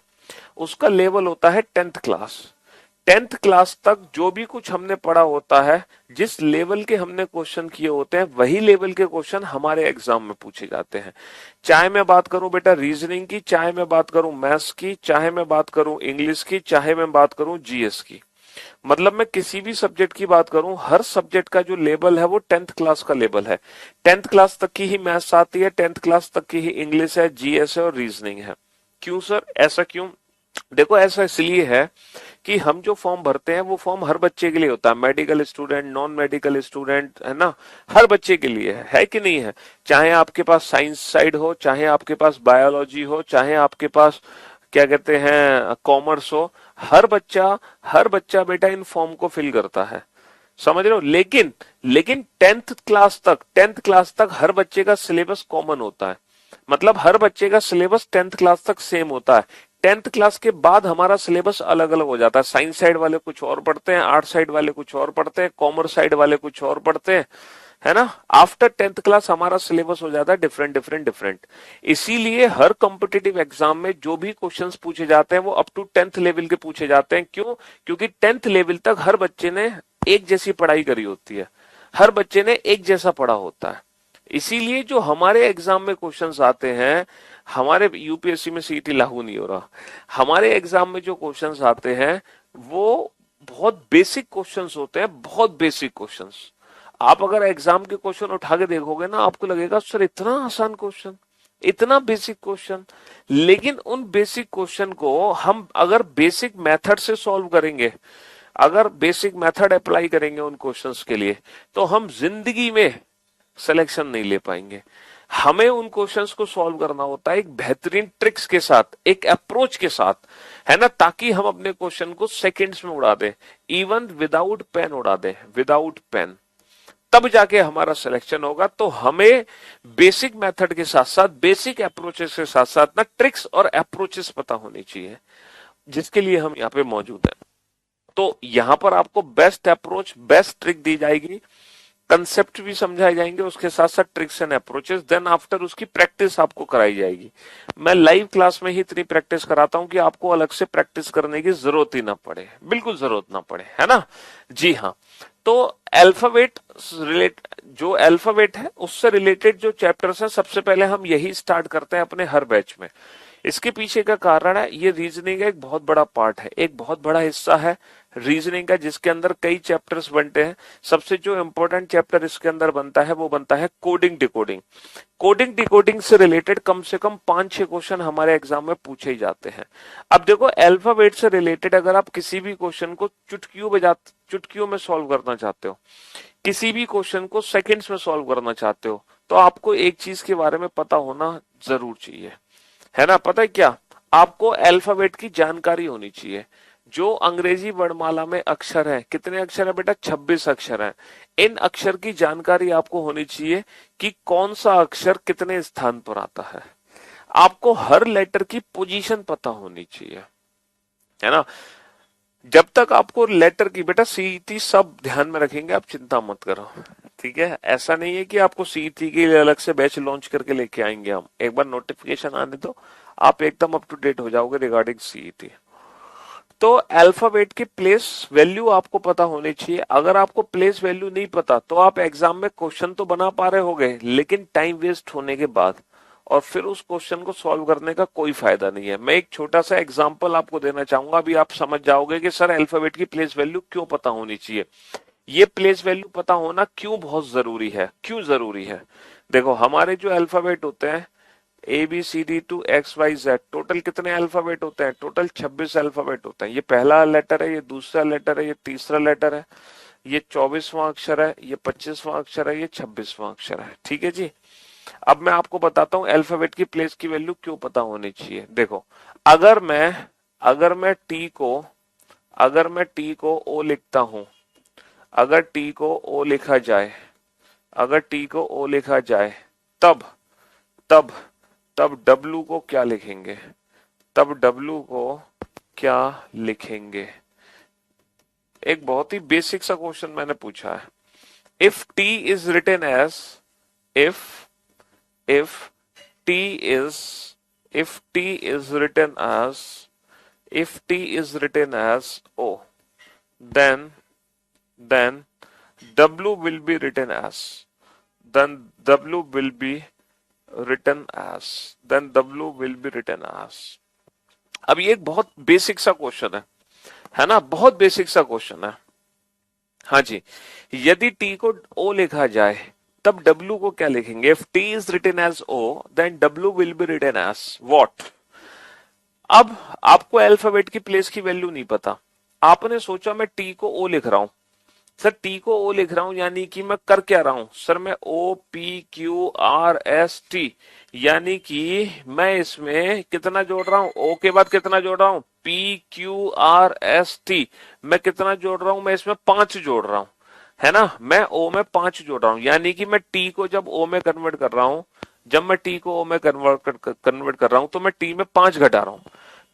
उसका लेवल होता है 10th क्लास। 10th क्लास तक जो भी कुछ हमने पढ़ा होता है, जिस लेवल के हमने क्वेश्चन किए होते हैं, वही लेवल के क्वेश्चन हमारे एग्जाम में पूछे जाते हैं। चाहे मैं बात करूं बेटा रीजनिंग की, चाहे मैं बात करूं मैथ्स की, चाहे मैं बात करूं इंग्लिश की, चाहे मैं बात करूं जीएस की, मतलब मैं किसी भी सब्जेक्ट की बात करूं, हर सब्जेक्ट का जो लेवल है वो 10th क्लास का लेवल है। 10th क्लास तक की ही मैथ्स आती है, 10th क्लास तक की ही इंग्लिश है, जीएस है और रीजनिंग है। क्यों सर, ऐसा क्यों? देखो ऐसा इसलिए है कि हम जो फॉर्म भरते हैं वो फॉर्म हर बच्चे के लिए होता है, medical student, non medical student, है ना, हर बच्चे के लिए है कि नहीं है? चाहे आपके पास साइंस साइड हो, चाहे आपके पास बायोलॉजी हो, चाहे आपके पास क्या कहते हैं कॉमर्स हो, हर बच्चा बेटा इन फॉर्म को फिल करता है, समझ रहे हो। लेकिन 10th क्लास तक हर बच्चे का सिलेबस कॉमन होता है, मतलब हर बच्चे का सिलेबस 10th क्लास तक सेम होता है। 10th क्लास के बाद हमारा सिलेबस अलग अलग हो जाता है। साइंस साइड वाले कुछ और पढ़ते हैं, आर्ट साइड वाले कुछ और पढ़ते हैं, कॉमर्स साइड वाले कुछ और पढ़ते हैं, है ना। आफ्टर 10th क्लास हमारा सिलेबस हो जाता है डिफरेंट। इसीलिए हर कॉम्पिटिटिव एग्जाम में जो भी क्वेश्चंस पूछे जाते हैं वो अप टू 10th लेवल के पूछे जाते हैं। क्यों? क्योंकि 10th लेवल तक हर बच्चे ने एक जैसी पढ़ाई करी होती है, हर बच्चे ने एक जैसा पढ़ा होता है। इसीलिए जो हमारे एग्जाम में क्वेश्चंस आते हैं, हमारे यूपीएससी में सीईटी लागू नहीं हो रहा, हमारे एग्जाम में जो क्वेश्चंस आते हैं वो बहुत बेसिक क्वेश्चंस होते हैं, बहुत बेसिक क्वेश्चंस। आप अगर एग्जाम के क्वेश्चन उठा के देखोगे ना, आपको लगेगा सर इतना आसान क्वेश्चन, इतना बेसिक क्वेश्चन। लेकिन उन बेसिक क्वेश्चन को हम अगर बेसिक मेथड से सॉल्व करेंगे, अगर बेसिक मेथड अप्लाई करेंगे उन क्वेश्चंस के लिए, तो हम जिंदगी में सिलेक्शन नहीं ले पाएंगे। हमें उन क्वेश्चंस को सॉल्व करना होता है एक बेहतरीन ट्रिक्स के साथ, एक अप्रोच के साथ, है ना, ताकि हम अपने क्वेश्चन को सेकंड्स में उड़ा दें, इवन विदाउट पेन उड़ा दें, विदाउट पेन, तब जाके हमारा सिलेक्शन होगा। तो हमें बेसिक मेथड के साथ साथ, बेसिक अप्रोचेस के साथ साथ ना ट्रिक्स और अप्रोचेस पता होनी चाहिए, जिसके लिए हम यहाँ पे मौजूद हैं। तो यहाँ पर आपको बेस्ट अप्रोच, बेस्ट ट्रिक दी जाएगी, कंसेप्ट भी समझाए जाएंगे, उसके साथ साथ tricks and approaches, then after उसकी प्रैक्टिस आपको कराई जाएगी। मैं लाइव क्लास में ही इतनी प्रैक्टिस कराता हूं कि आपको अलग से प्रैक्टिस करने की जरूरत ही ना पड़े, बिल्कुल जरूरत ना पड़े, है ना। जी हाँ, तो अल्फाबेट जो अल्फाबेट है उससे रिलेटेड जो चैप्टर्स हैं, सबसे पहले हम यही स्टार्ट करते हैं अपने हर बैच में। इसके पीछे का कारण है, ये रीजनिंग का एक बहुत बड़ा पार्ट है, एक बहुत बड़ा हिस्सा है रीजनिंग का, जिसके अंदर कई चैप्टर्स बनते हैं। सबसे जो इंपॉर्टेंट चैप्टर इसके अंदर बनता है वो बनता है कोडिंग डिकोडिंग। कोडिंग डिकोडिंग से रिलेटेड कम से कम 5-6 क्वेश्चन हमारे एग्जाम में पूछे ही जाते हैं। अब देखो अल्फाबेट से रिलेटेड अगर आप किसी भी क्वेश्चन को चुटकियों में सॉल्व करना चाहते हो, किसी भी क्वेश्चन को सेकंड्स में सॉल्व करना चाहते हो, तो आपको एक चीज के बारे में पता होना जरूर चाहिए, है ना। पता है क्या? आपको अल्फाबेट की जानकारी होनी चाहिए। जो अंग्रेजी वर्णमाला में अक्षर है, कितने अक्षर है बेटा? 26 अक्षर हैं। इन अक्षर की जानकारी आपको होनी चाहिए कि कौन सा अक्षर कितने स्थान पर आता है। आपको हर लेटर की पोजीशन पता होनी चाहिए, है ना। जब तक आपको लेटर की, बेटा सीईटी सब ध्यान में रखेंगे, आप चिंता मत करो, ठीक है। ऐसा नहीं है कि आपको सीईटी के लिए अलग से बैच लॉन्च करके लेके आएंगे हम। एक बार नोटिफिकेशन आने दो, आप एकदम अप टू डेट हो जाओगे रिगार्डिंग सीईटी। तो अल्फाबेट की प्लेस वैल्यू आपको पता होनी चाहिए। अगर आपको प्लेस वैल्यू नहीं पता तो आप एग्जाम में क्वेश्चन तो बना पा रहे होगे, लेकिन टाइम वेस्ट होने के बाद और फिर उस क्वेश्चन को सॉल्व करने का कोई फायदा नहीं है। मैं एक छोटा सा एग्जांपल आपको देना चाहूंगा, अभी आप समझ जाओगे कि सर अल्फाबेट की प्लेस वैल्यू क्यों पता होनी चाहिए। ये प्लेस वैल्यू पता होना क्यों बहुत जरूरी है, क्यों जरूरी है। देखो हमारे जो अल्फाबेट होते हैं ABCD टू XYZ, टोटल कितने अल्फाबेट होते हैं? टोटल 26 अल्फाबेट होते हैं। ये पहला लेटर है, ये दूसरा लेटर है, ये तीसरा लेटर है, ये 24वां अक्षर है, ये 25वां अक्षर है, ये 26वां अक्षर है, ठीक है जी। अब मैं आपको बताता हूं अल्फाबेट की प्लेस की वैल्यू क्यों पता होनी चाहिए। देखो अगर मैं टी को ओ लिखता हूं, अगर टी को ओ लिखा जाए, अगर टी को ओ लिखा जाए, तब तब तब डब्लू को क्या लिखेंगे? तब डब्लू को क्या लिखेंगे? एक बहुत ही बेसिक सा क्वेश्चन मैंने पूछा है। If T is written as, if t is if t is written as if t is written as o, then w will be written as, then w will be written as then w will be written as। अब ये एक बहुत basic सा question है ना, बहुत basic सा question है। हाँ जी, यदि t को o लिखा जाए तब w को क्या लिखेंगे? If t is written as o, then w will be written as what? अब आपको अल्फाबेट की प्लेस की वैल्यू नहीं पता, आपने सोचा मैं t को o लिख रहा हूं। सर टी को ओ लिख रहा हूं यानी कि मैं कर क्या रहा हूं? सर मैं OPQRST, यानी कि मैं इसमें कितना जोड़ रहा हूं? ओ के बाद कितना जोड़ रहा हूं? PQRST, मैं कितना जोड़ रहा हूं? मैं इसमें 5 जोड़ रहा हूं, है ना। मैं ओ में 5 जोड़ रहा हूं, यानी कि मैं टी को जब ओ में कन्वर्ट कर रहा हूं, जब मैं टी को ओ में कन्वर्ट कर रहा हूं तो मैं टी में 5 घटा रहा हूं।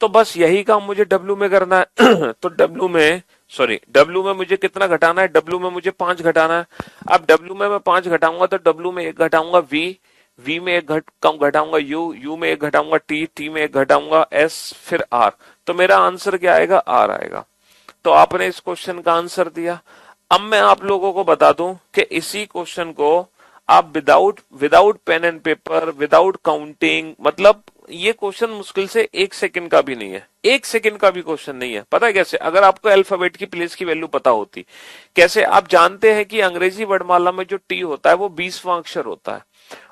तो बस यही काम मुझे डब्ल्यू में करना है। तो डब्ल्यू में मुझे कितना घटाना है? डब्ल्यू में मुझे 5 घटाना है। अब डब्ल्यू में मैं 5 घटाऊंगा तो डब्ल्यू में 1 घटाऊंगा वी में 1 कम घटाऊंगा यू में 1 घटाऊंगा टी में 1 घटाऊंगा एस, फिर आर। तो मेरा आंसर क्या आएगा? आर आएगा। तो आपने इस क्वेश्चन का आंसर दिया। अब मैं आप लोगों को बता दूं कि इसी क्वेश्चन को आप without pen and paper, without counting, मतलब ये क्वेश्चन मुश्किल से 1 सेकंड का भी नहीं है, 1 सेकंड का भी क्वेश्चन नहीं है। पता है कैसे? अगर आपको अल्फाबेट की प्लेस की वैल्यू पता होती। कैसे? आप जानते हैं कि अंग्रेजी वर्णमाला में जो टी होता है वो 20वां अक्षर होता है,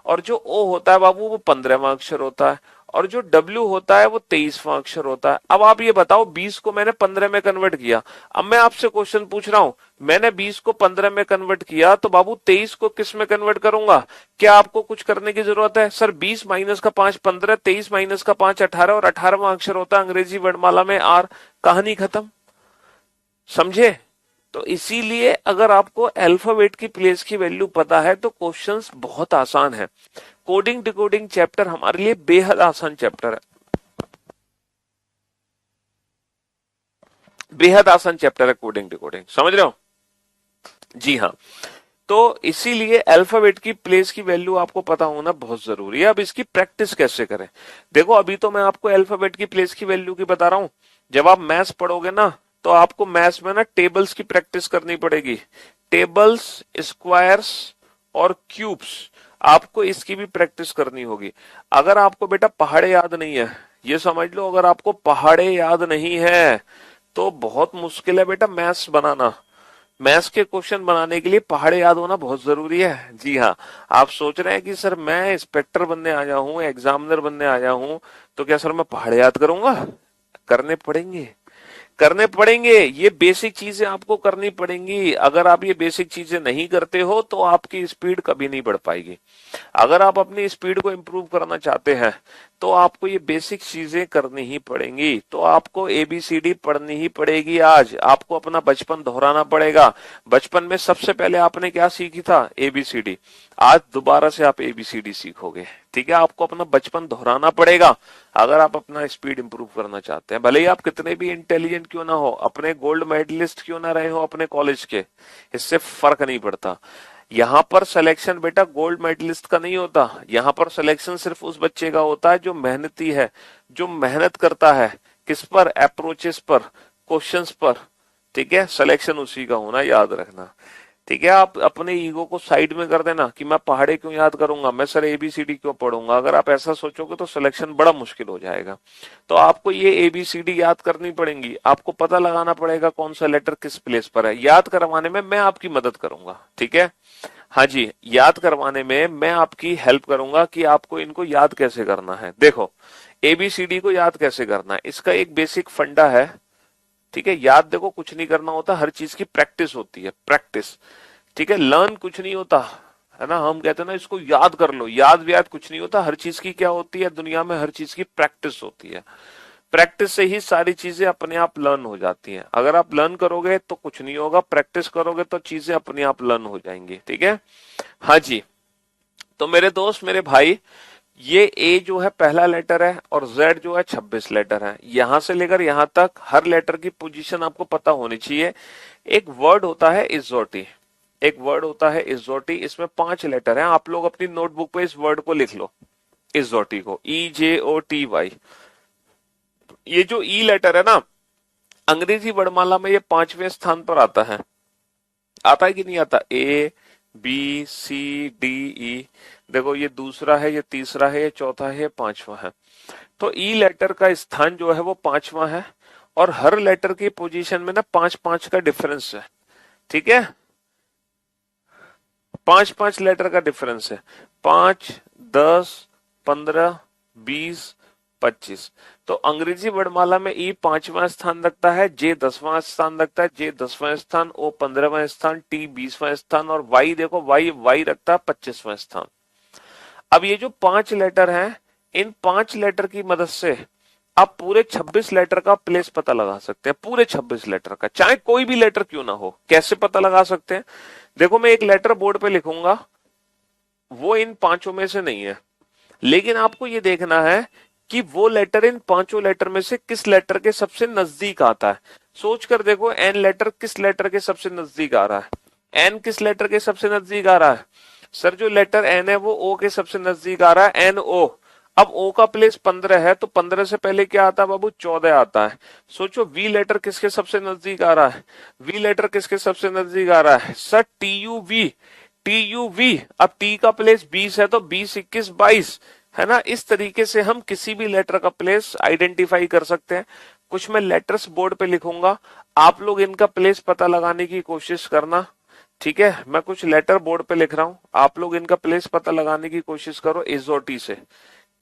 और जो ओ होता है बाबू वो 15वां अक्षर होता है, और जो डब्ल्यू होता है वो 23वां अक्षर होता है। अब आप ये बताओ 20 को मैंने 15 में कन्वर्ट किया। अब मैं आपसे क्वेश्चन पूछ रहा हूं, मैंने 20 को 15 में कन्वर्ट किया तो बाबू 23 को किस में कन्वर्ट करूंगा? क्या आपको कुछ करने की जरूरत है? सर 20 माइनस का 5 15, 23 माइनस का 5 18, और 18वां अक्षर होता है अंग्रेजी वर्णमाला में आर। कहानी खत्म, समझे? तो इसीलिए अगर आपको अल्फाबेट की प्लेस की वैल्यू पता है तो क्वेश्चंस बहुत आसान है। कोडिंग डिकोडिंग चैप्टर हमारे लिए बेहद आसान चैप्टर है, बेहद आसान चैप्टर है कोडिंग डिकोडिंग, समझ रहे हो? जी हाँ। तो इसीलिए अल्फाबेट की प्लेस की वैल्यू आपको पता होना बहुत जरूरी है। अब इसकी प्रैक्टिस कैसे करें? देखो अभी तो मैं आपको अल्फाबेट की प्लेस की वैल्यू की बता रहा हूं, जब आप मैथ्स पढ़ोगे ना तो आपको मैथ्स में ना टेबल्स की प्रैक्टिस करनी पड़ेगी। टेबल्स, स्क्वायर्स और क्यूब्स, आपको इसकी भी प्रैक्टिस करनी होगी। अगर आपको बेटा पहाड़े याद नहीं है, ये समझ लो, अगर आपको पहाड़े याद नहीं है तो बहुत मुश्किल है बेटा मैथ्स बनाना। मैथ्स के क्वेश्चन बनाने के लिए पहाड़े याद होना बहुत जरूरी है। जी हाँ, आप सोच रहे हैं कि सर मैं इंस्पेक्टर बनने आया हूँ, एग्जामिनर बनने आया हूँ, तो क्या सर मैं पहाड़े याद करूंगा? करने पड़ेंगे, करने पड़ेंगे, ये बेसिक चीजें आपको करनी पड़ेंगी। अगर आप ये बेसिक चीजें नहीं करते हो तो आपकी स्पीड कभी नहीं बढ़ पाएगी। अगर आप अपनी स्पीड को इंप्रूव करना चाहते हैं तो आपको ये बेसिक चीजें करनी ही पड़ेंगी। तो आपको एबीसीडी पढ़नी ही पड़ेगी। आज आपको अपना बचपन दोहराना पड़ेगा। बचपन में सबसे पहले आपने क्या सीखी था? एबीसीडी। आज दोबारा से आप एबीसीडी सीखोगे। ठीक है, आपको अपना बचपन दोहराना पड़ेगा अगर आप अपना स्पीड इंप्रूव करना चाहते हैं। भले ही आप कितने भी इंटेलिजेंट क्यों ना हो, अपने गोल्ड मेडलिस्ट क्यों ना रहे हो अपने कॉलेज के, इससे फर्क नहीं पड़ता। यहाँ पर सिलेक्शन बेटा गोल्ड मेडलिस्ट का नहीं होता। यहाँ पर सिलेक्शन सिर्फ उस बच्चे का होता है जो मेहनती है, जो मेहनत करता है। किस पर? अप्रोचेस पर, क्वेश्चंस पर। ठीक है, सिलेक्शन उसी का होना, याद रखना। ठीक है, आप अपने ईगो को साइड में कर देना कि मैं पहाड़े क्यों याद करूंगा, मैं सर एबीसीडी क्यों पढ़ूंगा। अगर आप ऐसा सोचोगे तो सिलेक्शन बड़ा मुश्किल हो जाएगा। तो आपको ये एबीसीडी याद करनी पड़ेंगी। आपको पता लगाना पड़ेगा कौन सा लेटर किस प्लेस पर है। याद करवाने में मैं आपकी मदद करूंगा। ठीक है, हाँ जी, याद करवाने में मैं आपकी हेल्प करूंगा कि आपको इनको याद कैसे करना है। देखो, एबीसीडी को याद कैसे करना है, इसका एक बेसिक फंडा है। ठीक है, याद देखो कुछ नहीं करना होता, हर चीज की प्रैक्टिस होती है, प्रैक्टिस। ठीक है, लर्न कुछ नहीं होता है ना। हम कहते हैं ना इसको याद कर लो, याद व्याद कुछ नहीं होता। हर चीज की क्या होती है दुनिया में? हर चीज की प्रैक्टिस होती है। प्रैक्टिस से ही सारी चीजें अपने आप लर्न हो जाती हैं। अगर आप लर्न करोगे तो कुछ नहीं होगा, प्रैक्टिस करोगे तो चीजें अपने आप लर्न हो जाएंगी। ठीक है, हाँ जी। तो मेरे दोस्त, मेरे भाई, ये ए जो है पहला लेटर है और जेड जो है 26 लेटर है। यहां से लेकर यहां तक हर लेटर की पोजीशन आपको पता होनी चाहिए। एक वर्ड होता है इजोटी, एक वर्ड होता है इजोटी। इसमें 5 लेटर हैं। आप लोग अपनी नोटबुक पे इस वर्ड को लिख लो, इजोटी को, EJOTY। ये जो ई लेटर है ना, अंग्रेजी वर्णमाला में ये 5वें स्थान पर आता है। आता है कि नहीं आता? ABCDE। देखो, ये दूसरा है, ये तीसरा है, ये चौथा है, ये 5वां है। तो ई लेटर का स्थान जो है वो 5वां है। और हर लेटर की पोजीशन में ना 5-5 का डिफरेंस है। ठीक है, 5-5 लेटर का डिफरेंस है। 5, 10, 15, 20, 25। तो अंग्रेजी वर्णमाला में ई 5वां स्थान रखता है, जे 10वां स्थान रखता है, जे 10वां स्थान, ओ 15वां स्थान, टी 20वां स्थान और वाई देखो, वाई वाई रखता है 25वां स्थान। अब ये जो 5 लेटर हैं, इन 5 लेटर की मदद से आप पूरे 26 लेटर का प्लेस पता लगा सकते हैं। पूरे 26 लेटर का, चाहे कोई भी लेटर क्यों ना हो। कैसे पता लगा सकते हैं? देखो, मैं एक लेटर बोर्ड पे लिखूंगा, वो इन 5 में से नहीं है, लेकिन आपको ये देखना है कि वो लेटर इन 5 लेटर में से किस लेटर के सबसे नजदीक आता है। सोच कर देखो, एन लेटर किस लेटर के सबसे नजदीक आ रहा है? एन किस लेटर के सबसे नजदीक आ रहा है? सर, जो लेटर एन है वो ओ के सबसे नजदीक आ रहा है, एन ओ। अब ओ का प्लेस 15 है, तो 15 से पहले क्या आता है बाबू? 14 आता है। सोचो, वी लेटर किसके सबसे नजदीक आ रहा है? वी लेटर किसके सबसे नजदीक आ रहा है? Sir, TUV। TUV। अब टी का प्लेस 20 है, तो 20, 21, 22 है ना। इस तरीके से हम किसी भी लेटर का प्लेस आइडेंटिफाई कर सकते हैं। कुछ मैं लेटर्स बोर्ड पे लिखूंगा, आप लोग इनका प्लेस पता लगाने की कोशिश करना। ठीक है, मैं कुछ लेटर बोर्ड पे लिख रहा हूं, आप लोग इनका प्लेस पता लगाने की कोशिश करो इजोटी से।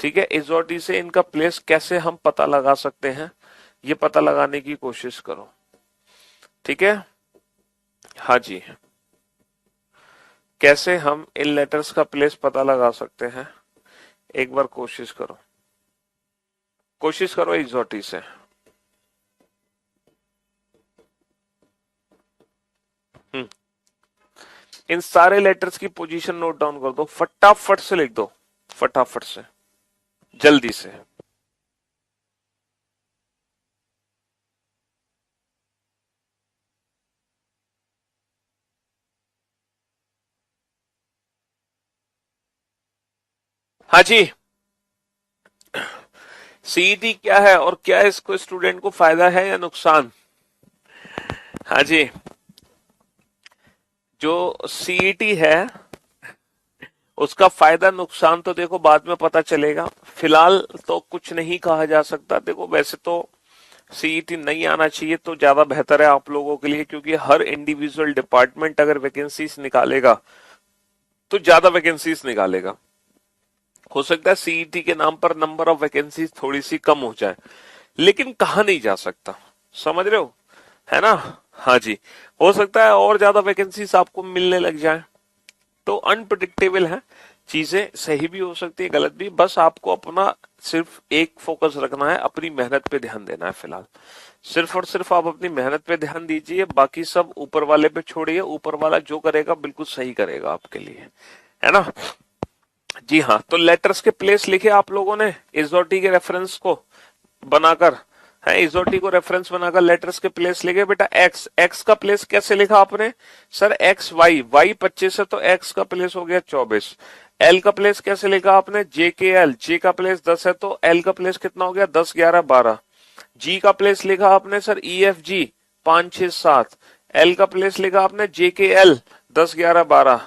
ठीक है, इजोटी से इनका प्लेस कैसे हम पता लगा सकते हैं, ये पता लगाने की कोशिश करो। ठीक है, हाँ जी, कैसे हम इन लेटर्स का प्लेस पता लगा सकते हैं, एक बार कोशिश करो, कोशिश करो एग्जॉटी से। इन सारे लेटर्स की पोजीशन नोट डाउन कर दो, फटाफट से लिख दो, फटाफट से, जल्दी से। हाँ जी, सीईटी क्या है और क्या इसको स्टूडेंट को फायदा है या नुकसान? हाँ जी, जो सीईटी है उसका फायदा नुकसान तो देखो बाद में पता चलेगा, फिलहाल तो कुछ नहीं कहा जा सकता। देखो, वैसे तो सीईटी नहीं आना चाहिए तो ज्यादा बेहतर है आप लोगों के लिए, क्योंकि हर इंडिविजुअल डिपार्टमेंट अगर वैकेंसीज निकालेगा तो ज्यादा वैकेंसीज निकालेगा। हो सकता है सीईटी के नाम पर नंबर ऑफ वैकेंसीज थोड़ी सी कम हो जाए, लेकिन कहा नहीं जा सकता। समझ रहे हो, है ना। हाँ जी, हो सकता है और ज्यादा वैकेंसीज आपको मिलने लग जाए, तो अनप्रिडिक्टेबल है चीजें, सही भी हो सकती है गलत भी, बस आपको अपना सिर्फ एक फोकस रखना है, अपनी मेहनत पे ध्यान देना है फिलहाल। सिर्फ और सिर्फ आप अपनी मेहनत पे ध्यान दीजिए, बाकी सब ऊपर वाले पे छोड़िए, ऊपर वाला जो करेगा बिल्कुल सही करेगा आपके लिए, है ना। जी हाँ, तो लेटर्स के प्लेस लिखे आप लोगों ने इजोटी के रेफरेंस को बनाकर, है इजोटी को रेफरेंस बनाकर लेटर्स के प्लेस लिखे। बेटा एक्स, एक्स का प्लेस कैसे लिखा आपने, सर एक्स वाई, वाई 25 है तो एक्स का प्लेस हो गया 24। एल का प्लेस कैसे लिखा आपने, जे के एल, जे का प्लेस 10 है तो एल का प्लेस कितना हो गया 10 11 12। जी का प्लेस लिखा आपने sir E F G 5 6 7। L का प्लेस लिखा आपने जे के एल 10 11 12।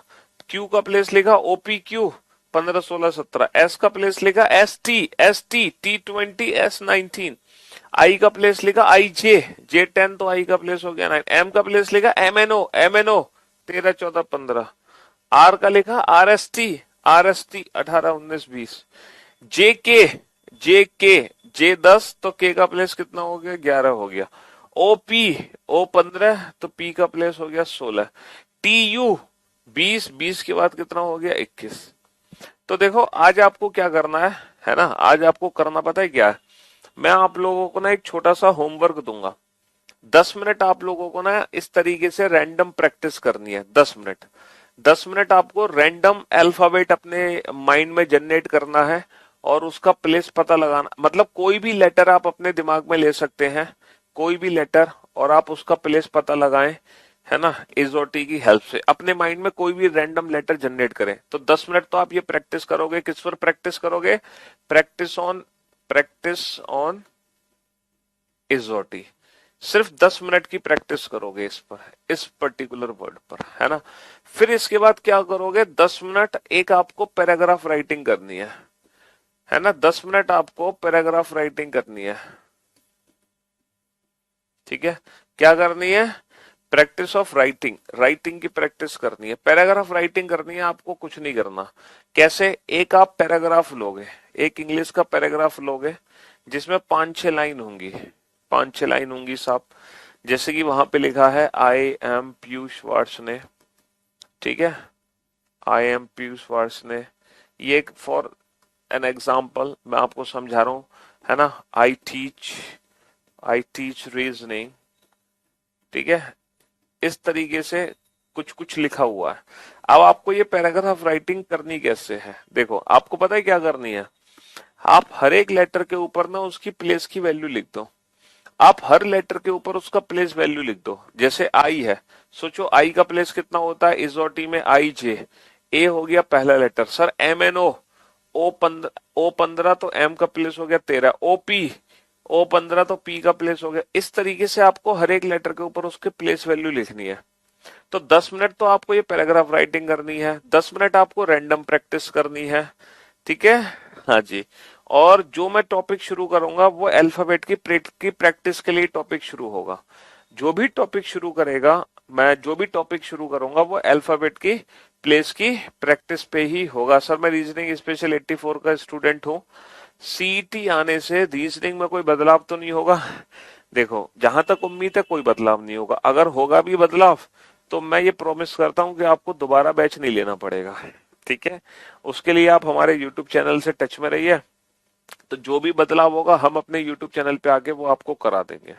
क्यू का प्लेस लिखा ओपी क्यू 15 16 17। एस का प्लेस लिखा एस टी T20 S19। आई का प्लेस लिखा आई जे, जे 10 तो आई का प्लेस हो गया 9। एम का प्लेस लिखा एम एन ओ 13 14 15। आर का लिखा आर एस टी 18 19 20। जे के, जे के, जे 10 तो के का प्लेस कितना हो गया 11 हो गया। ओ पी, ओ 15 तो पी का प्लेस हो गया 16। टी यू 20, 20 के बाद कितना हो गया 21। तो देखो आज आपको क्या करना है ना, आज आपको करना पता है क्या है, मैं आप लोगों को ना एक छोटा सा होमवर्क दूंगा। 10 मिनट आप लोगों को ना इस तरीके से रैंडम प्रैक्टिस करनी है। 10 मिनट, 10 मिनट आपको रैंडम अल्फाबेट अपने माइंड में जनरेट करना है और उसका प्लेस पता लगाना, मतलब कोई भी लेटर आप अपने दिमाग में ले सकते हैं, कोई भी लेटर, और आप उसका प्लेस पता लगाएं, है ना। इजोटी की हेल्प से अपने माइंड में कोई भी रैंडम लेटर जनरेट करें। तो 10 मिनट तो आप ये प्रैक्टिस करोगे, किस पर प्रैक्टिस करोगे, प्रैक्टिस ऑन इजोटी। सिर्फ 10 मिनट की प्रैक्टिस करोगे इस पर, इस पर्टिकुलर वर्ड पर, है ना। फिर इसके बाद क्या करोगे, 10 मिनट एक आपको पैराग्राफ राइटिंग करनी है ना। 10 मिनट आपको पैराग्राफ राइटिंग करनी है, ठीक है। क्या करनी है, प्रैक्टिस ऑफ राइटिंग, राइटिंग की प्रैक्टिस करनी है, पैराग्राफ राइटिंग करनी है, आपको कुछ नहीं करना। कैसे, एक आप पैराग्राफ लोगे, एक इंग्लिश का पैराग्राफ लोगे जिसमें 5 6 लाइन होंगी, 5 6 लाइन होंगी साहब। जैसे कि वहां पे लिखा है आई एम पीयूष वार्ष्णे, ठीक है, आई एम पीयूष वार्ष्णे। ये एक फॉर एन एग्जाम्पल मैं आपको समझा रहा हूं, है ना। आई टीच रीजनिंग, ठीक है, इस तरीके से कुछ कुछ लिखा हुआ है। अब आपको ये पैराग्राफ राइटिंग करनी कैसे है, देखो आपको पता है क्या करनी है, आप हर एक लेटर के ऊपर ना उसकी प्लेस की वैल्यू लिख दो। आप हर लेटर के ऊपर उसका प्लेस वैल्यू लिख दो। जैसे आई है, सोचो आई का प्लेस कितना होता है इजोटी में, आई जे, ए हो गया पहला letter, sir M N O 15 तो एम का प्लेस हो गया 13। ओ पी, ओ 15 तो पी का प्लेस हो गया। इस तरीके से आपको हर एक लेटर के ऊपर उसके प्लेस वैल्यू लिखनी है। तो 10 मिनट तो आपको ये पैराग्राफ राइटिंग करनी है, 10 मिनट आपको रैंडम प्रैक्टिस करनी है, ठीक है। हाँ जी, और जो मैं टॉपिक शुरू करूंगा वो अल्फाबेट की प्रैक्टिस के लिए टॉपिक शुरू होगा। जो भी टॉपिक शुरू करेगा, मैं जो भी टॉपिक शुरू करूंगा वो अल्फाबेट की प्लेस की प्रैक्टिस पे ही होगा। सर मैं रीजनिंग स्पेशल 84 का स्टूडेंट हूँ, सीईटी आने से रीजनिंग में कोई बदलाव तो नहीं होगा। देखो जहां तक उम्मीद है कोई बदलाव नहीं होगा, अगर होगा भी बदलाव तो मैं ये प्रॉमिस करता हूं कि आपको दोबारा बैच नहीं लेना पड़ेगा, ठीक है। उसके लिए आप हमारे यूट्यूब चैनल से टच में रहिए, तो जो भी बदलाव होगा हम अपने यूट्यूब चैनल पे आके वो आपको करा देंगे,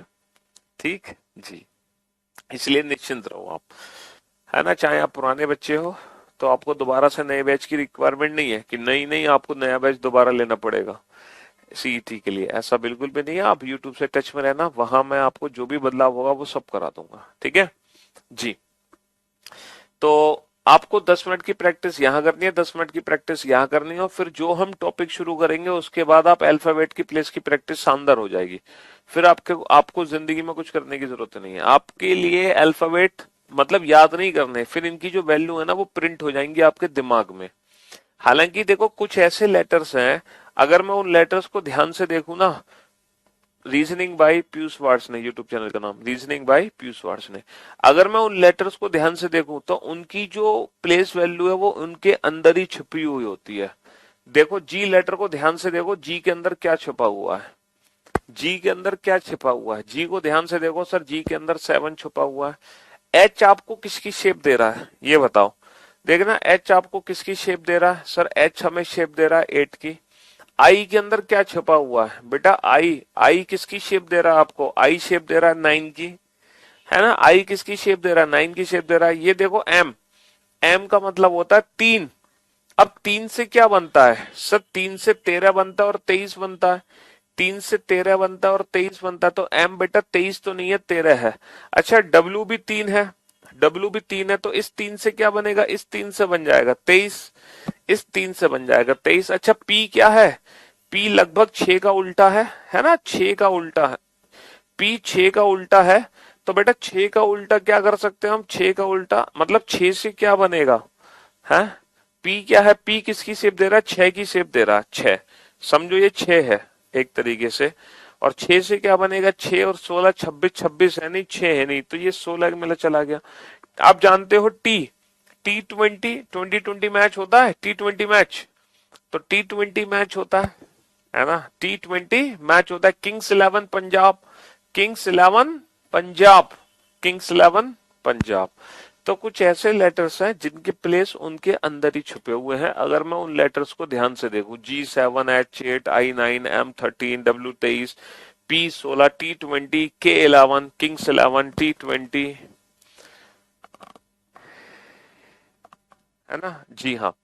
ठीक जी। इसलिए निश्चिंत रहो आप, है ना। चाहे आप पुराने बच्चे हो तो आपको दोबारा से नए बैच की रिक्वायरमेंट नहीं है कि नहीं आपको नया बैच दोबारा लेना पड़ेगा सीईटी के लिए, ऐसा बिल्कुल भी नहीं है। आप यूट्यूब से टच में रहना, वहां मैं आपको जो भी बदलाव होगा वो सब करा दूंगा, ठीक है जी। तो आपको 10 मिनट की प्रैक्टिस यहाँ करनी है, 10 मिनट की प्रैक्टिस यहाँ करनी है, और फिर जो हम टॉपिक शुरू करेंगे उसके बाद आप अल्फाबेट की प्लेस की प्रैक्टिस शानदार हो जाएगी। फिर आपको जिंदगी में कुछ करने की जरूरत नहीं है। आपके लिए अल्फाबेट मतलब याद नहीं करने, फिर इनकी जो वैल्यू है ना वो प्रिंट हो जाएंगी आपके दिमाग में। हालांकि देखो कुछ ऐसे लेटर्स हैं, अगर मैं उन लेटर्स को ध्यान से देखूं ना, reasoning by Piyush Varshney, YouTube channel का नाम रीजनिंग बाय पीयूष वार्ष्णे, अगर मैं उन लेटर्स को ध्यान से देखूं तो उनकी जो प्लेस वैल्यू है वो उनके अंदर ही छिपी हुई होती है। देखो जी लेटर को ध्यान से देखो, जी के अंदर क्या छिपा हुआ है, जी के अंदर क्या छिपा हुआ है, जी को ध्यान से देखो सर, जी के अंदर 7 छुपा हुआ है। एच आपको किसकी शेप दे रहा है ये बताओ, देखना एच आपको किसकी शेप दे रहा है, सर एच हमें शेप दे रहा है 8 की। आई के अंदर क्या छुपा हुआ है बेटा, आई, आई किसकी शेप दे रहा है आपको, आई शेप दे रहा है 9 की, है ना, आई किसकी शेप दे रहा है, 9 की शेप दे रहा है। ये देखो एम, एम का मतलब होता है 3। अब 3 से क्या बनता है सर, 3 से 13 बनता है और 23 बनता है, 3 से 13 बनता है और 23 बनता है, तो एम बेटा 23 तो नहीं है 13 है। अच्छा डब्ल्यू भी 3 है, डब्ल्यू भी 3 है, तो इस 3 से क्या बनेगा, इस 3 से बन जाएगा 23, इस 3 से बन जाएगा 23। अच्छा पी क्या है, पी लगभग 6 का उल्टा है ना, 6 का उल्टा है, पी 6 का उल्टा है। तो बेटा 6 का उल्टा क्या कर सकते हैं हम, 6 का उल्टा मतलब 6 से क्या बनेगा, है पी क्या है, पी किसकी शेप दे रहा है, 6 की शेप दे रहा है, 6, समझो ये 6 है एक तरीके से। और 6 से क्या बनेगा, 6 और 16 26, 26 है नहीं, 6 है नहीं, तो ये 16 में चला गया। आप जानते हो T20 2020 मैच होता है, T20 मैच, तो T20 मैच होता है ना, T20 मैच होता है, Kings 11 Punjab, Kings 11 Punjab, Kings 11 Punjab. तो कुछ ऐसे लेटर्स हैं जिनके प्लेस उनके अंदर ही छुपे हुए हैं। अगर मैं उन लेटर्स को ध्यान से देखूं, G7 H8 I9 M13 W23 P16 T20 K11 Kings 11 T20, है ना, जी हाँ।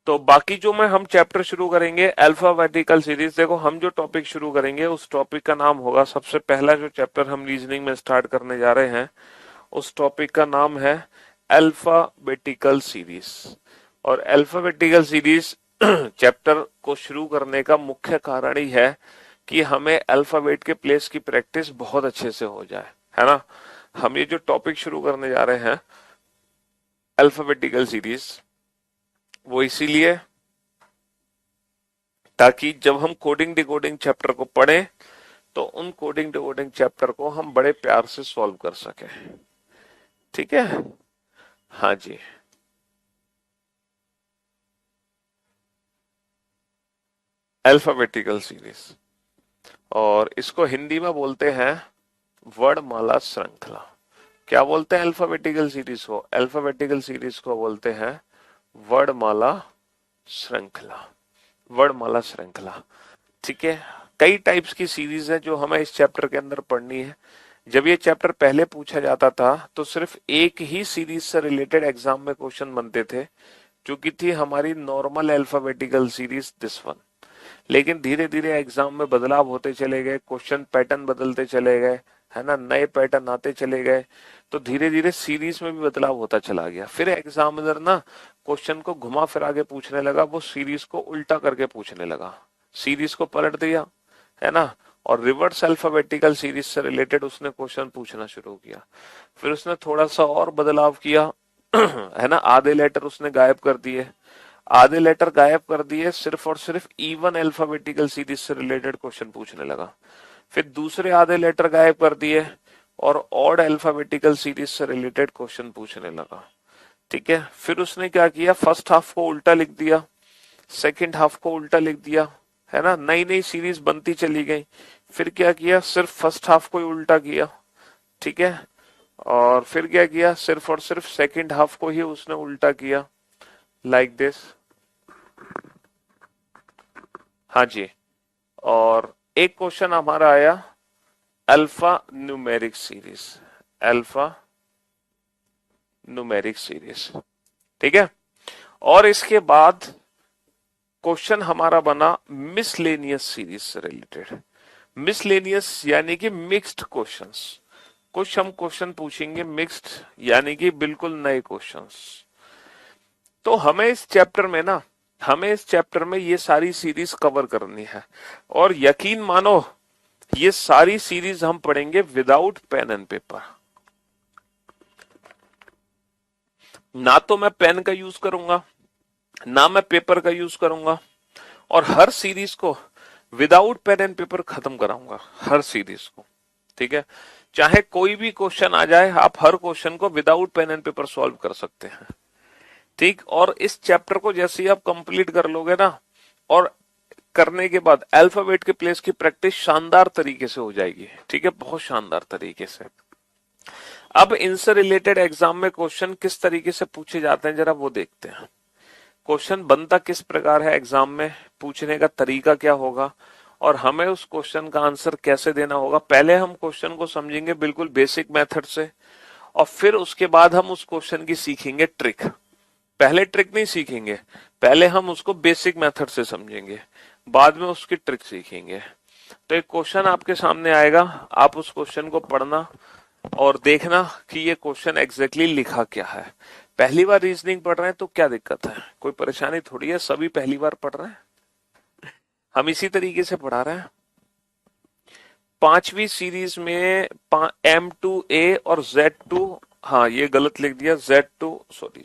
तो बाकी जो मैं हम चैप्टर शुरू करेंगे अल्फाबेटिकल सीरीज, देखो हम जो टॉपिक शुरू करेंगे उस टॉपिक का नाम होगा, सबसे पहला जो चैप्टर हम रीजनिंग में स्टार्ट करने जा रहे हैं उस टॉपिक का नाम है अल्फाबेटिकल सीरीज। और अल्फाबेटिकल सीरीज चैप्टर को शुरू करने का मुख्य कारण ही है कि हमें अल्फाबेट के प्लेस की प्रैक्टिस बहुत अच्छे से हो जाए, है ना। हम ये जो टॉपिक शुरू करने जा रहे हैं अल्फाबेटिकल सीरीज, वो इसीलिए ताकि जब हम कोडिंग डिकोडिंग चैप्टर को पढ़ें तो उन कोडिंग डिकोडिंग चैप्टर को हम बड़े प्यार से सॉल्व कर सकें, ठीक है, हाँ जी। अल्फाबेटिकल सीरीज, और इसको हिंदी में बोलते हैं वर्णमाला श्रृंखला। क्या बोलते हैं अल्फाबेटिकल सीरीज को, अल्फाबेटिकल सीरीज को बोलते हैं वर्णमाला श्रृंखला, वर्णमाला श्रृंखला, ठीक है। कई टाइप्स की सीरीज है जो हमें इस चैप्टर के अंदर पढ़नी है। जब ये चैप्टर पहले पूछा जाता था तो सिर्फ एक ही सीरीज से रिलेटेड एग्जाम में क्वेश्चन बनते थे, जो कि थी हमारी normal alphabetical series this one. लेकिन धीरे धीरे एग्जाम में बदलाव होते चले गए, क्वेश्चन पैटर्न बदलते चले गए, है ना, नए पैटर्न आते चले गए, तो धीरे धीरे सीरीज में भी बदलाव होता चला गया। फिर एग्जामिनर ना क्वेश्चन को घुमा फिरा के पूछने लगा, वो सीरीज को उल्टा करके पूछने लगा, सीरीज को पलट दिया, है ना, और रिवर्स अल्फाबेटिकल सीरीज से रिलेटेड उसने क्वेश्चन पूछना शुरू किया। फिर उसने थोड़ा सा और बदलाव किया है ना, आधे लेटर उसने गायब कर दिए, आधे लेटर गायब कर दिए, सिर्फ और सिर्फ इवन अल्फाबेटिकल सीरीज से रिलेटेड क्वेश्चन पूछने लगा। फिर दूसरे आधे लेटर गायब कर दिए और ऑड अल्फाबेटिकल सीरीज से रिलेटेड क्वेश्चन पूछने लगा, ठीक है। फिर उसने क्या किया, फर्स्ट हाफ को उल्टा लिख दिया, सेकंड हाफ को उल्टा लिख दिया, है ना, नई नई सीरीज बनती चली गई। फिर क्या किया, सिर्फ फर्स्ट हाफ को ही उल्टा किया, ठीक है, और फिर क्या किया, सिर्फ और सिर्फ सेकंड हाफ को ही उसने उल्टा किया, लाइक दिस, हाँ जी। और एक क्वेश्चन हमारा आया alpha numeric series, alpha numeric series, ठीक है। और इसके बाद क्वेश्चन हमारा बना मिसलेनियस सीरीज से रिलेटेड, मिसलेनियस यानी कि मिक्स्ड क्वेश्चंस, कुछ हम क्वेश्चन पूछेंगे मिक्स्ड यानी कि बिल्कुल नए क्वेश्चंस। तो हमें इस चैप्टर में ना, हमें इस चैप्टर में ये सारी सीरीज कवर करनी है, और यकीन मानो ये सारी सीरीज हम पढ़ेंगे विदाउट पेन एंड पेपर। ना तो मैं पेन का यूज करूंगा, ना मैं पेपर का यूज करूंगा, और हर सीरीज को विदाउट पेन एंड पेपर खत्म कराऊंगा, हर सीरीज को, ठीक है। चाहे कोई भी क्वेश्चन आ जाए, आप हर क्वेश्चन को without pen and paper solve कर सकते हैं, ठीक। और इस चैप्टर को जैसे ही आप कंप्लीट कर लोगे ना, और करने के बाद अल्फाबेट के प्लेस की प्रैक्टिस शानदार तरीके से हो जाएगी। ठीक है, बहुत शानदार तरीके से। अब इनसे रिलेटेड एग्जाम में क्वेश्चन किस तरीके से पूछे जाते हैं जरा वो देखते हैं। क्वेश्चन बनता किस प्रकार है, एग्जाम में पूछने का तरीका क्या होगा और हमें उस क्वेश्चन का आंसर कैसे देना होगा। पहले हम क्वेश्चन को समझेंगे बिल्कुल बेसिक मेथड से और फिर उसके बाद हम उस क्वेश्चन की सीखेंगे ट्रिक। पहले ट्रिक नहीं सीखेंगे, पहले हम उसको बेसिक मेथड से समझेंगे, बाद में उसकी ट्रिक सीखेंगे। तो एक क्वेश्चन आपके सामने आएगा, आप उस क्वेश्चन को पढ़ना और देखना कि ये क्वेश्चन एग्जैक्टली लिखा क्या है। पहली बार रीजनिंग पढ़ रहे हैं तो क्या दिक्कत है, कोई परेशानी थोड़ी है, सभी पहली बार पढ़ रहे हैं। हम इसी तरीके से पढ़ा रहे हैं। 5वीं सीरीज में M2A और Z2, हाँ ये गलत लिख दिया, Z2 सॉरी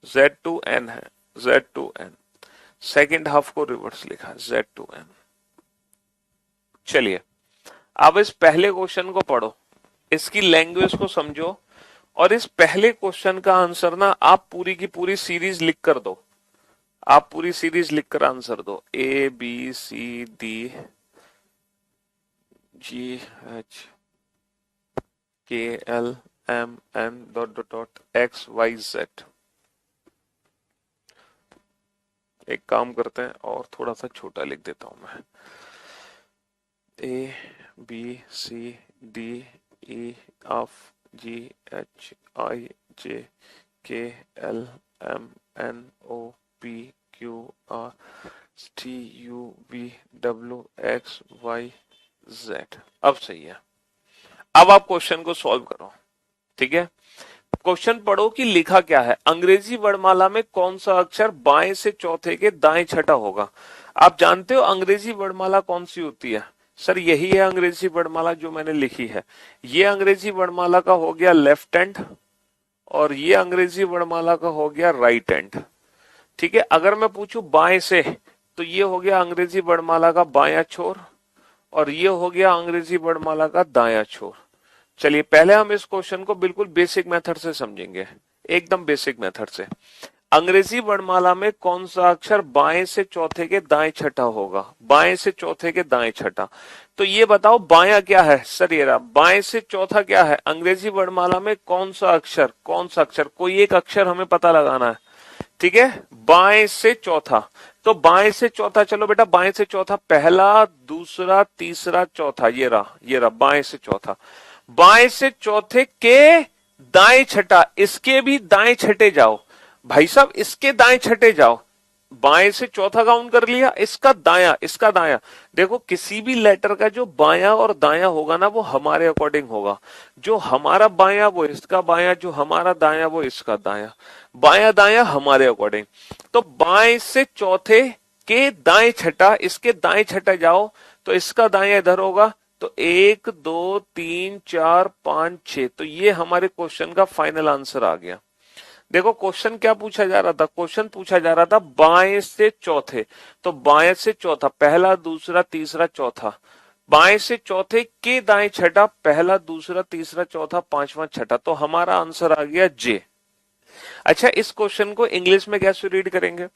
Z2N है, Z2N सेकेंड हाफ को रिवर्स लिखा है, Z2N। चलिए अब इस पहले क्वेश्चन को पढ़ो, इसकी लैंग्वेज को समझो और इस पहले क्वेश्चन का आंसर ना आप पूरी की पूरी सीरीज लिख कर दो। आप पूरी सीरीज लिखकर आंसर दो, ABCD GHKLMN ... XYZ। एक काम करते हैं और थोड़ा सा छोटा लिख देता हूं मैं, ABCDEFGHIJKLMNOPQRSTUVWXYZ। अब सही है। अब आप क्वेश्चन को सॉल्व करो। ठीक है, क्वेश्चन पढ़ो कि लिखा क्या है। अंग्रेजी वर्णमाला में कौन सा अक्षर बाएं से चौथे के दाएं छठा होगा। आप जानते हो अंग्रेजी वर्णमाला कौन सी होती है? सर यही है अंग्रेजी वर्णमाला जो मैंने लिखी है। ये अंग्रेजी वर्णमाला का हो गया लेफ्ट हैंड और ये अंग्रेजी वर्णमाला का हो गया राइट हैंड। ठीक है, अगर मैं पूछूं बाएं से तो ये हो गया अंग्रेजी वर्णमाला का बायां छोर और ये हो गया अंग्रेजी वर्णमाला का दायां छोर। चलिए पहले हम इस क्वेश्चन को बिल्कुल बेसिक मेथड से समझेंगे, एकदम बेसिक मेथड से। अंग्रेजी वर्णमाला में कौन सा अक्षर बाएं से चौथे के दाएं छठा होगा? बाएं से चौथे के दाएं छठा। तो ये बताओ बायां क्या है? सर ये रहा। बाएं से चौथा क्या है? अंग्रेजी वर्णमाला में कौन सा अक्षर? कौन सा अक्षर? कोई एक अक्षर हमें पता लगाना है। ठीक है, बाएं से चौथा। तो बाएं से चौथा, चलो बेटा बाएं से चौथा, पहला दूसरा तीसरा चौथा, ये रहा बाएं से चौथा। बाएं से चौथे के दाएं छठा, इसके भी दाएं छठे जाओ भाई साहब, इसके दाएं छठे जाओ। बाएं से चौथा काउंट कर लिया, इसका दाया, इसका दाया। देखो किसी भी लेटर का जो बाया और दाया होगा ना वो हमारे अकॉर्डिंग होगा। जो हमारा बाया वो इसका बाया, जो हमारा दाया वो इसका दाया। बाया दाया हमारे अकॉर्डिंग। तो बाएं से चौथे के दाएं छठा, इसके दाएं छठा जाओ तो इसका दाया इधर होगा। तो 1 2 3 4 5 6, तो ये हमारे क्वेश्चन का फाइनल आंसर आ गया। देखो क्वेश्चन क्या पूछा जा रहा था? क्वेश्चन पूछा जा रहा था बाएं से चौथे। तो बाएं से चौथा, पहला दूसरा तीसरा चौथा। बाएं से चौथे के दाएं छठा, पहला दूसरा तीसरा चौथा पांचवा छठा। तो हमारा आंसर आ गया जे। अच्छा, इस क्वेश्चन को इंग्लिश में कैसे रीड करेंगे?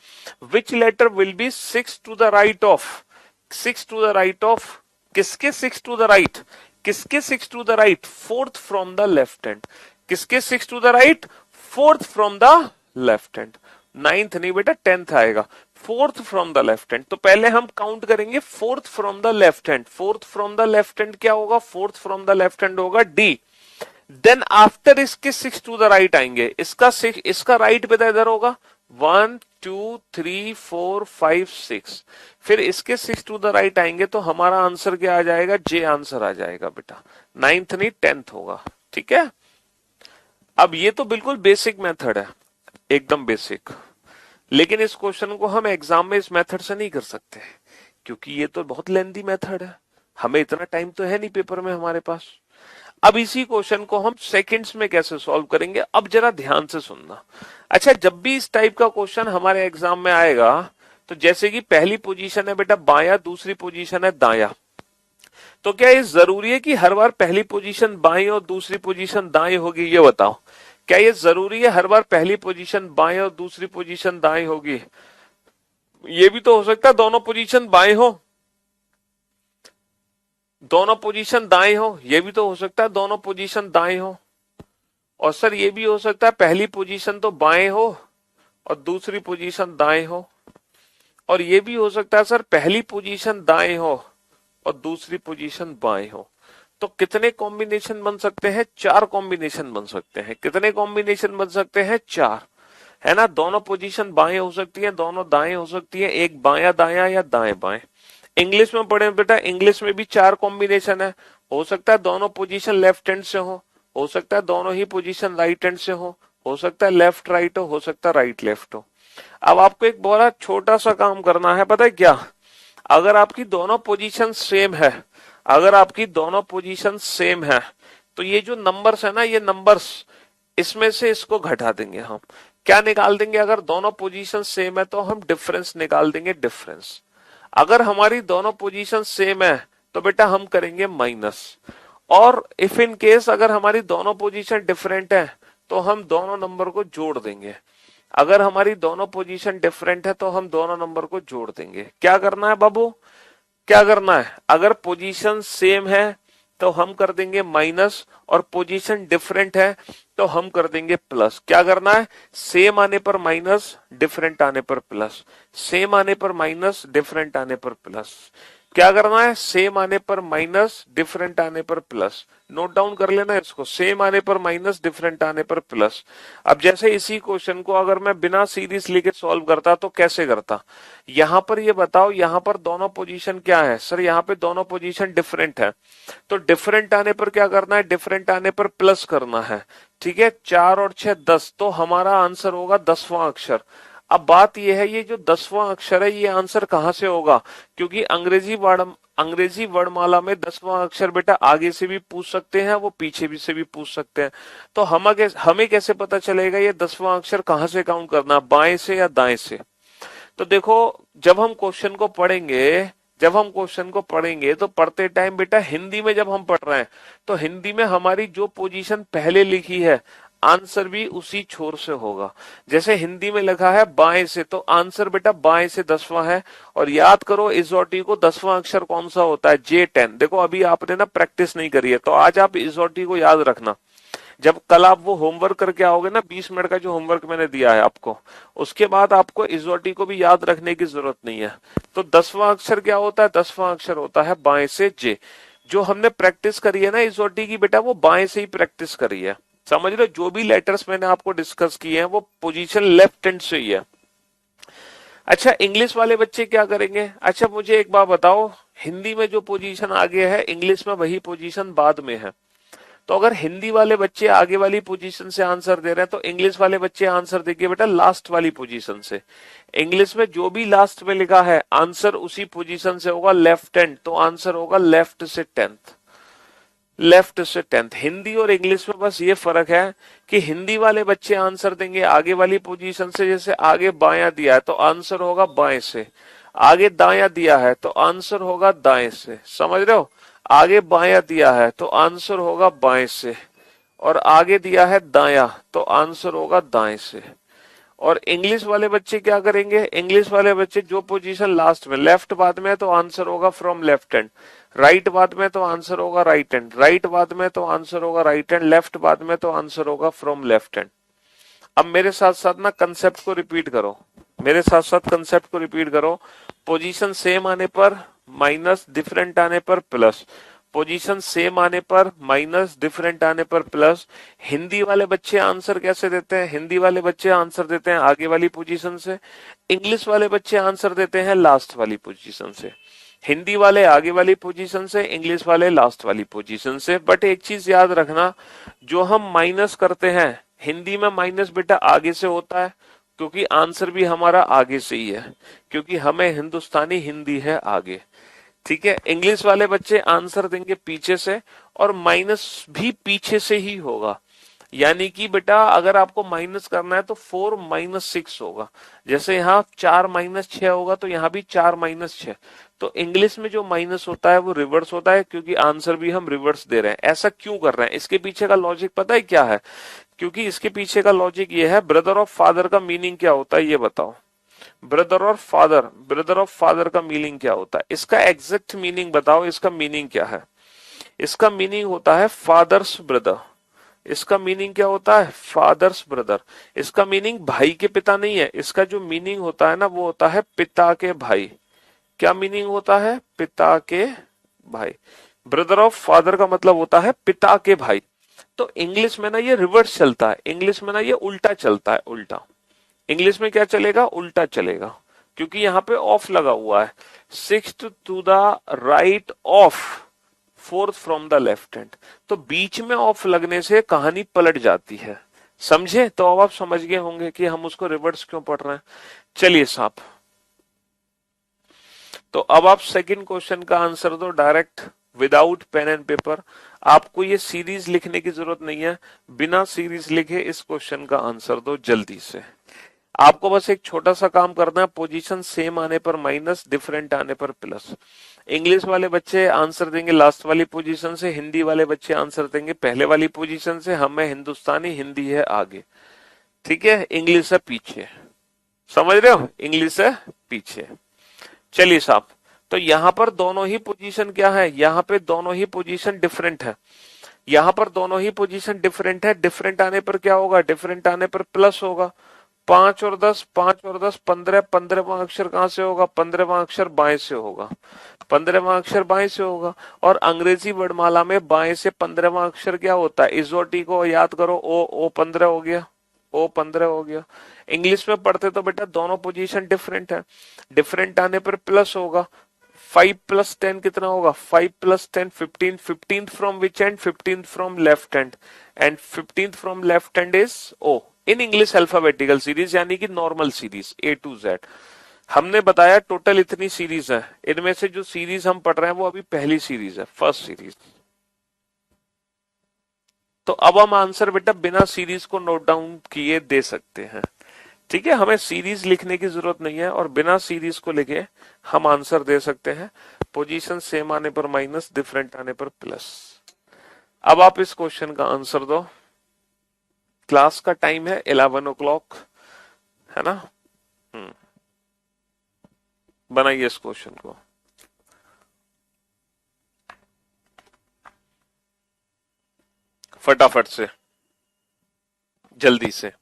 Which letter will be 6 to the right of? 6 to the right of किसके? 6 टू द राइट, किसके 6 to the right? Fourth from the left hand. किसके 6 to the right? Fourth from the left hand. 9th नहीं बेटा 10th आएगा। Fourth from the left hand. तो पहले हम count करेंगे fourth from the left hand. Fourth from the left hand क्या होगा? Fourth from the left hand होगा डी। देन आफ्टर इसके 6 टू द राइट आएंगे। इसका राइट पे इधर होगा 1 2 3 4 5 6। फिर इसके 6 टू द राइट आएंगे तो हमारा आंसर क्या आ जाएगा? जे आंसर आ जाएगा बेटा। 9th नहीं 10th होगा। ठीक है, अब ये तो बिल्कुल बेसिक मेथड है, एकदम बेसिक। लेकिन इस क्वेश्चन को हम एग्जाम में इस मेथड से नहीं कर सकते क्योंकि ये तो बहुत लेंथी मेथड है। हमें इतना टाइम तो है नहीं पेपर में हमारे पास। अब इसी क्वेश्चन को हम सेकंड्स में कैसे सॉल्व करेंगे, अब जरा ध्यान से सुनना। अच्छा, जब भी इस टाइप का क्वेश्चन हमारे एग्जाम में आएगा तो जैसे कि पहली पोजीशन है बेटा बाया, दूसरी पोजीशन है दाया, तो क्या ये जरूरी है कि हर बार पहली पोजीशन बाएं और दूसरी पोजीशन दाएं होगी? ये बताओ, क्या ये जरूरी है हर बार पहली पोजीशन बाएं और दूसरी पोजीशन दाएं होगी? ये भी तो हो सकता है दोनों पोजीशन बाएं हो, दोनों पोजीशन दाएं हो, ये भी तो हो सकता है दोनों पोजीशन दाएं हो। और सर ये भी हो सकता है पहली पोजीशन तो बाएं हो और दूसरी पोजीशन दाएं हो। और ये भी हो सकता है सर पहली पोजीशन दाएं हो और दूसरी पोजीशन बाएं हो। तो कितने कॉम्बिनेशन बन सकते हैं? 4 कॉम्बिनेशन बन सकते हैं। कितने कॉम्बिनेशन बन सकते हैं? 4, है ना। दोनों पोजीशन बाएं हो सकती है, दोनों दाएं हो सकती है, एक बायां दायां या दाएं बाएं। इंग्लिश में पढ़े बेटा, इंग्लिश में भी 4 कॉम्बिनेशन है। हो सकता है दोनों पोजीशन लेफ्ट हैंड से हो सकता है दोनों ही पोजीशन राइट हैंड से हो सकता है लेफ्ट राइट हो सकता है राइट लेफ्ट हो। अब आपको एक बड़ा छोटा सा काम करना है, पता है क्या? अगर आपकी दोनों पोजीशन सेम है, अगर आपकी दोनों पोजीशन सेम है, तो ये जो नंबर्स है ना, ये नंबर्स, इसमें से इसको घटा देंगे हम। क्या निकाल देंगे? अगर दोनों पोजीशन सेम है तो हम डिफरेंस निकाल देंगे, डिफरेंस। अगर हमारी दोनों पोजीशन सेम है तो बेटा हम करेंगे माइनस। और इफ इन केस अगर हमारी दोनों पोजीशन डिफरेंट है तो हम दोनों नंबर को जोड़ देंगे। अगर हमारी दोनों पोजीशन डिफरेंट है तो हम दोनों नंबर को जोड़ देंगे। क्या करना है बाबू? क्या करना है? अगर पोजीशन सेम है तो हम कर देंगे माइनस, और पोजीशन डिफरेंट है तो हम कर देंगे प्लस। क्या करना है? सेम आने पर माइनस, डिफरेंट आने पर प्लस। सेम आने पर माइनस, डिफरेंट आने पर प्लस। क्या करना है? सेम आने पर माइनस, डिफरेंट आने पर प्लस। नोट डाउन कर लेना इसको, सेम आने पर माइनस, डिफरेंट आने पर प्लस। अब जैसे इसी क्वेश्चन को अगर मैं बिना सीरीज लेके सॉल्व करता तो कैसे करता? यहां पर ये बताओ, यहां पर दोनों पोजीशन क्या है? सर यहाँ पे दोनों पोजीशन डिफरेंट है, तो डिफरेंट आने पर क्या करना है? डिफरेंट आने पर प्लस करना है। ठीक है, 4 और 6 10, तो हमारा आंसर होगा 10वां अक्षर। अब बात यह है, ये जो 10वां अक्षर है, ये आंसर कहां से होगा? क्योंकि अंग्रेजी वर्णमाला में 10वां अक्षर बेटा आगे से भी पूछ सकते हैं, वो पीछे भी से भी पूछ सकते हैं। तो हमें कैसे पता चलेगा ये 10वां अक्षर कहां से काउंट करना, बाएं से या दाएं से? तो देखो, जब हम क्वेश्चन को पढ़ेंगे, जब हम क्वेश्चन को पढ़ेंगे तो पढ़ते टाइम बेटा हिंदी में जब हम पढ़ रहे हैं तो हिंदी में हमारी जो पोजीशन पहले लिखी है, आंसर भी उसी छोर से होगा। जैसे हिंदी में लिखा है बाएं से, तो आंसर बेटा बाएं से 10वां है। और याद करो इस और टी को 10वां अक्षर कौन सा होता है? J10। देखो अभी आपने ना प्रैक्टिस नहीं करी है, तो आज आप इस और टी को याद रखना। जब कल आप वो होमवर्क करके आओगे ना, 20 मिनट का जो होमवर्क मैंने दिया है आपको, उसके बाद आपको इजोटी को भी याद रखने की जरूरत नहीं है। तो 10वां अक्षर क्या होता है? 10वां अक्षर होता है बाएं से जे। जो हमने प्रैक्टिस करी है ना इजोटी की बेटा, वो बाएं से ही प्रैक्टिस करी है। समझ लो, जो भी लेटर्स मैंने आपको डिस्कस किए हैं वो पोजीशन लेफ्ट हैंड से ही है। अच्छा, इंग्लिश वाले बच्चे क्या करेंगे? अच्छा मुझे एक बात बताओ, हिंदी में जो पोजीशन आगे है, इंग्लिश में वही पोजीशन बाद में है। तो अगर हिंदी वाले बच्चे आगे वाली पोजीशन से आंसर दे रहे हैं तो इंग्लिश वाले बच्चे आंसर देंगे बेटा लास्ट वाली पोजीशन से। इंग्लिश में जो भी लास्ट में लिखा है आंसर उसी पोजीशन से होगा, लेफ्ट हैंड, तो आंसर होगा लेफ्ट से 10th, लेफ्ट से 10th। हिंदी और इंग्लिश में बस ये फर्क है कि हिंदी वाले बच्चे आंसर देंगे आगे वाली पोजीशन से। जैसे आगे बायां दिया है तो आंसर होगा बाएं से, आगे दायां दिया है तो आंसर होगा दाएं से। समझ रहे हो? आगे बायां दिया है तो आंसर होगा बाएं से, और आगे दिया है दायां तो आंसर होगा दाएं से। और इंग्लिश वाले बच्चे क्या करेंगे? इंग्लिश वाले बच्चे जो पोजीशन लास्ट में, लेफ्ट बाद में है तो आंसर होगा फ्रॉम लेफ्ट हैंड, राइट बाद में तो आंसर होगा राइट हैंड, राइट बाद में तो आंसर होगा राइट हैंड, लेफ्ट बाद में तो आंसर होगा फ्रॉम लेफ्ट हैंड। अब मेरे साथ साथ ना कंसेप्ट को रिपीट करो, मेरे साथ साथ कंसेप्ट को रिपीट करो। पोजीशन सेम आने पर माइनस, डिफरेंट आने पर प्लस। पोजीशन सेम आने पर माइनस, डिफरेंट आने पर प्लस। हिंदी वाले बच्चे आंसर कैसे देते हैं? हिंदी वाले बच्चे आंसर देते हैं आगे वाली पोजीशन से, इंग्लिश वाले बच्चे आंसर देते हैं लास्ट वाली पोजीशन से। हिंदी वाले आगे वाली पोजीशन से, इंग्लिश वाले लास्ट वाली पोजीशन से। बट एक चीज याद रखना, जो हम माइनस करते हैं हिंदी में माइनस बेटा आगे से होता है, क्योंकि आंसर भी हमारा आगे से ही है, क्योंकि हमें हिंदुस्तानी हिंदी है आगे। ठीक है, इंग्लिश वाले बच्चे आंसर देंगे पीछे से, और माइनस भी पीछे से ही होगा। यानी कि बेटा अगर आपको माइनस करना है तो 4 - 6 होगा। जैसे यहाँ 4 - 6 होगा तो यहाँ भी 4 - 6। तो इंग्लिश में जो माइनस होता है वो रिवर्स होता है, क्योंकि आंसर भी हम रिवर्स दे रहे हैं। ऐसा क्यों कर रहे हैं? इसके पीछे का लॉजिक पता है क्या है? क्योंकि इसके पीछे का लॉजिक ये है, ब्रदर ऑफ फादर का मीनिंग क्या होता है ये बताओ। ब्रदर और फादर, ब्रदर ऑफ फादर का मीनिंग क्या होता है? इसका एग्जैक्ट मीनिंग बताओ, इसका मीनिंग क्या है? इसका मीनिंग होता है फादर्स ब्रदर। इसका मीनिंग क्या होता है? Fathers brother. इसका मीनिंग भाई के पिता नहीं है, इसका जो मीनिंग होता है ना वो होता है पिता के भाई। क्या मीनिंग होता है? पिता के भाई। ब्रदर ऑफ फादर का मतलब होता है पिता के भाई। तो इंग्लिश में ना ये रिवर्स चलता है, इंग्लिश में ना ये उल्टा चलता है, उल्टा। इंग्लिश में क्या चलेगा? उल्टा चलेगा, क्योंकि यहाँ पे ऑफ लगा हुआ है। Sixth to the right of, fourth from the left hand. तो बीच में ऑफ लगने से कहानी पलट जाती है। समझे? तो अब आप समझ गए होंगे कि हम उसको रिवर्स क्यों पढ़ रहे हैं। चलिए साहब, तो अब आप सेकंड क्वेश्चन का आंसर दो direct, without pen and paper. आपको ये सीरीज लिखने की जरूरत नहीं है, बिना सीरीज लिखे इस क्वेश्चन का आंसर दो जल्दी से। आपको बस एक छोटा सा काम करना है, पोजीशन सेम आने पर माइनस, डिफरेंट आने पर प्लस। इंग्लिश वाले बच्चे आंसर देंगे लास्ट वाली पोजीशन से, हिंदी वाले बच्चे आंसर देंगे पहले वाली पोजीशन से। हमें हिंदुस्तानी, हिंदी है आगे, ठीक है? इंग्लिश है पीछे। समझ रहे हो? इंग्लिश है पीछे। चलिए साहब, तो यहां पर दोनों ही पोजीशन क्या है? यहां पे दोनों ही पोजीशन डिफरेंट है। यहां पर दोनों ही पोजीशन डिफरेंट है। डिफरेंट आने पर क्या होगा? डिफरेंट आने पर प्लस होगा। 5 और 10, 5 और 10 15, 15वां अक्षर कहां से होगा? 15वां अक्षर बाएं से होगा, 15वां अक्षर बाएं से होगा। और अंग्रेजी वर्णमाला में बाएं से 15वां अक्षर क्या होता है? इजोटी को याद करो, ओ 15 हो गया, ओ 15 हो गया। इंग्लिश में पढ़ते तो बेटा दोनों पोजीशन डिफरेंट है, डिफरेंट आने पर प्लस होगा। 5 प्लस 10 कितना होगा? 5 plus 10 15, 15th from which end? 15th from left hand, and 15th from left hand is O in English alphabetical series, यानी कि normal series A to Z. हमने बताया टोटल इतनी सीरीज है, इनमें से जो सीरीज हम पढ़ रहे हैं वो अभी पहली सीरीज है, फर्स्ट सीरीज। तो अब हम आंसर बेटा बिना सीरीज को नोट डाउन किए दे सकते हैं, ठीक है? हमें सीरीज लिखने की जरूरत नहीं है, और बिना सीरीज को लिखे हम आंसर दे सकते हैं। पोजीशन सेम आने पर माइनस, डिफरेंट आने पर प्लस। अब आप इस क्वेश्चन का आंसर दो। क्लास का टाइम है 11 o'clock, है ना? बनाइए इस क्वेश्चन को। फटाफट से, जल्दी से,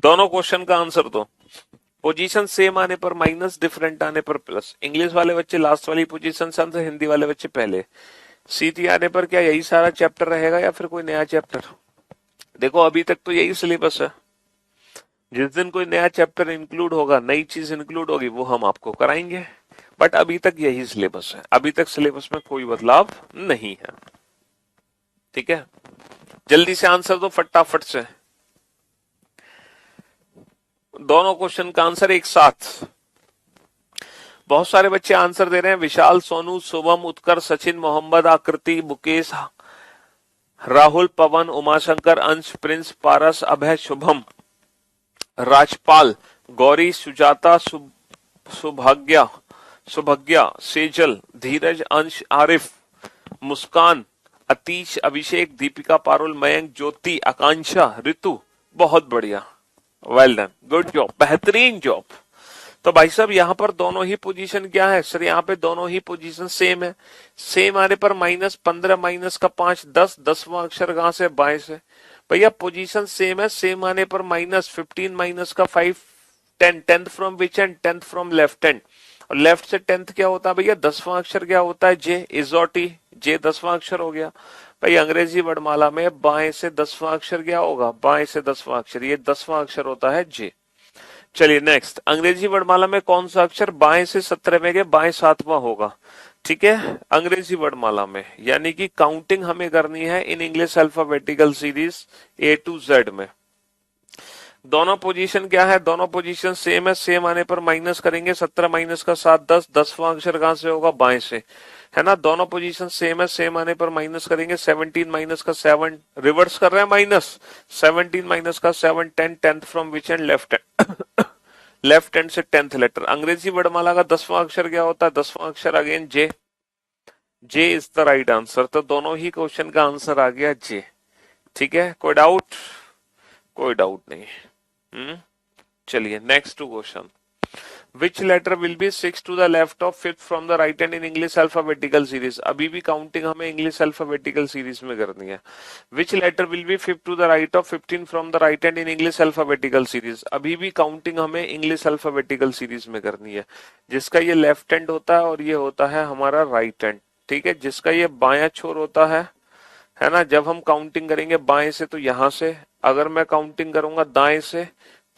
दोनों क्वेश्चन का आंसर दो। पोजीशन सेम आने पर माइनस, डिफरेंट आने पर प्लस। इंग्लिश वाले बच्चे लास्ट वाली पोजीशन से आंसर, हिंदी वाले बच्चे पहले। सीटी आने पर क्या यही सारा चैप्टर रहेगा या फिर कोई नया चैप्टर? देखो अभी तक तो यही सिलेबस है, जिस दिन कोई नया चैप्टर इंक्लूड होगा, नई चीज इंक्लूड होगी, वो हम आपको कराएंगे। बट अभी तक यही सिलेबस है, अभी तक सिलेबस में कोई बदलाव नहीं है, ठीक है? जल्दी से आंसर दो फटाफट से, दोनों क्वेश्चन का आंसर एक साथ। बहुत सारे बच्चे आंसर दे रहे हैं, विशाल, सोनू, शुभम, उत्कर्ष, सचिन, मोहम्मद, आकृति, मुकेश, राहुल, पवन, उमाशंकर, अंश, प्रिंस, पारस, अभय, शुभम, राजपाल, गौरी, सुजाता, सुभाग्या, सेजल, धीरज, अंश, आरिफ, मुस्कान, अतीश, अभिषेक, दीपिका, पारुल, मयंक, ज्योति, आकांक्षा, ऋतु। बहुत बढ़िया, वेल डन, गुड जॉब, बेहतरीन जॉब। तो भाई साहब यहाँ पर दोनों ही पोजीशन क्या है सर? यहाँ पे दोनों ही पोजीशन सेम है। सेम आने पर माइनस 15 माइनस का 5 10, 10वां अक्षर कहां से? बाएं से। भैया पोजीशन सेम है, सेम आने पर माइनस 15 माइनस का 5 10, 10th from which and? 10th from left hand. और लेफ्ट से 10th क्या होता है भैया? 10वां अक्षर क्या होता है? जे, इजोटी, जे 10वां अक्षर हो गया। भाई अंग्रेजी वर्णमाला में बाएं से 10वां अक्षर क्या होगा? बाएं से 10वां अक्षर, ये 10वां अक्षर होता है जे। चलिए नेक्स्ट, अंग्रेजी वर्णमाला में कौन सा अक्षर बाएं से 17वें के बाएं 7वां होगा? ठीक है, अंग्रेजी वर्णमाला में, यानी कि काउंटिंग हमें करनी है in English alphabetical series A to Z में। दोनों पोजीशन क्या है? दोनों पोजीशन सेम है, सेम आने पर माइनस करेंगे, 17 माइनस का 7 10, 10वां अक्षर कहां से होगा? बाएं से, है ना? दोनों पोजीशन सेम है, सेम आने पर माइनस करेंगे, 17 माइनस का 7, रिवर्स कर रहे हैं माइनस, 17 माइनस का 7 10, 10th from which and? Left hand, left hand से 10th लेटर। अंग्रेजी वर्णमाला का 10वां अक्षर क्या होता है? 10वां अक्षर again J, J is the right answer. तो दोनों ही क्वेश्चन का आंसर आ गया जे, ठीक है? कोई डाउट? कोई डाउट नहीं। चलिए next to question. Which letter will be 6 to the left of 5th from the right hand in English alphabetical series? अभी भी काउंटिंग हमें इंग्लिश अल्फाबेटिकल सीरीज में करनी है। Which letter will be 5th to the right of 15 from the right hand in English alphabetical series? अभी भी counting हमें English alphabetical series में करनी है। जिसका ये लेफ्ट हैंड होता है और ये होता है हमारा राइट हैंड, ठीक है। जिसका ये बायां छोर होता है ना, जब हम काउंटिंग करेंगे बाएं से तो यहां से, अगर मैं काउंटिंग करूंगा दाएं से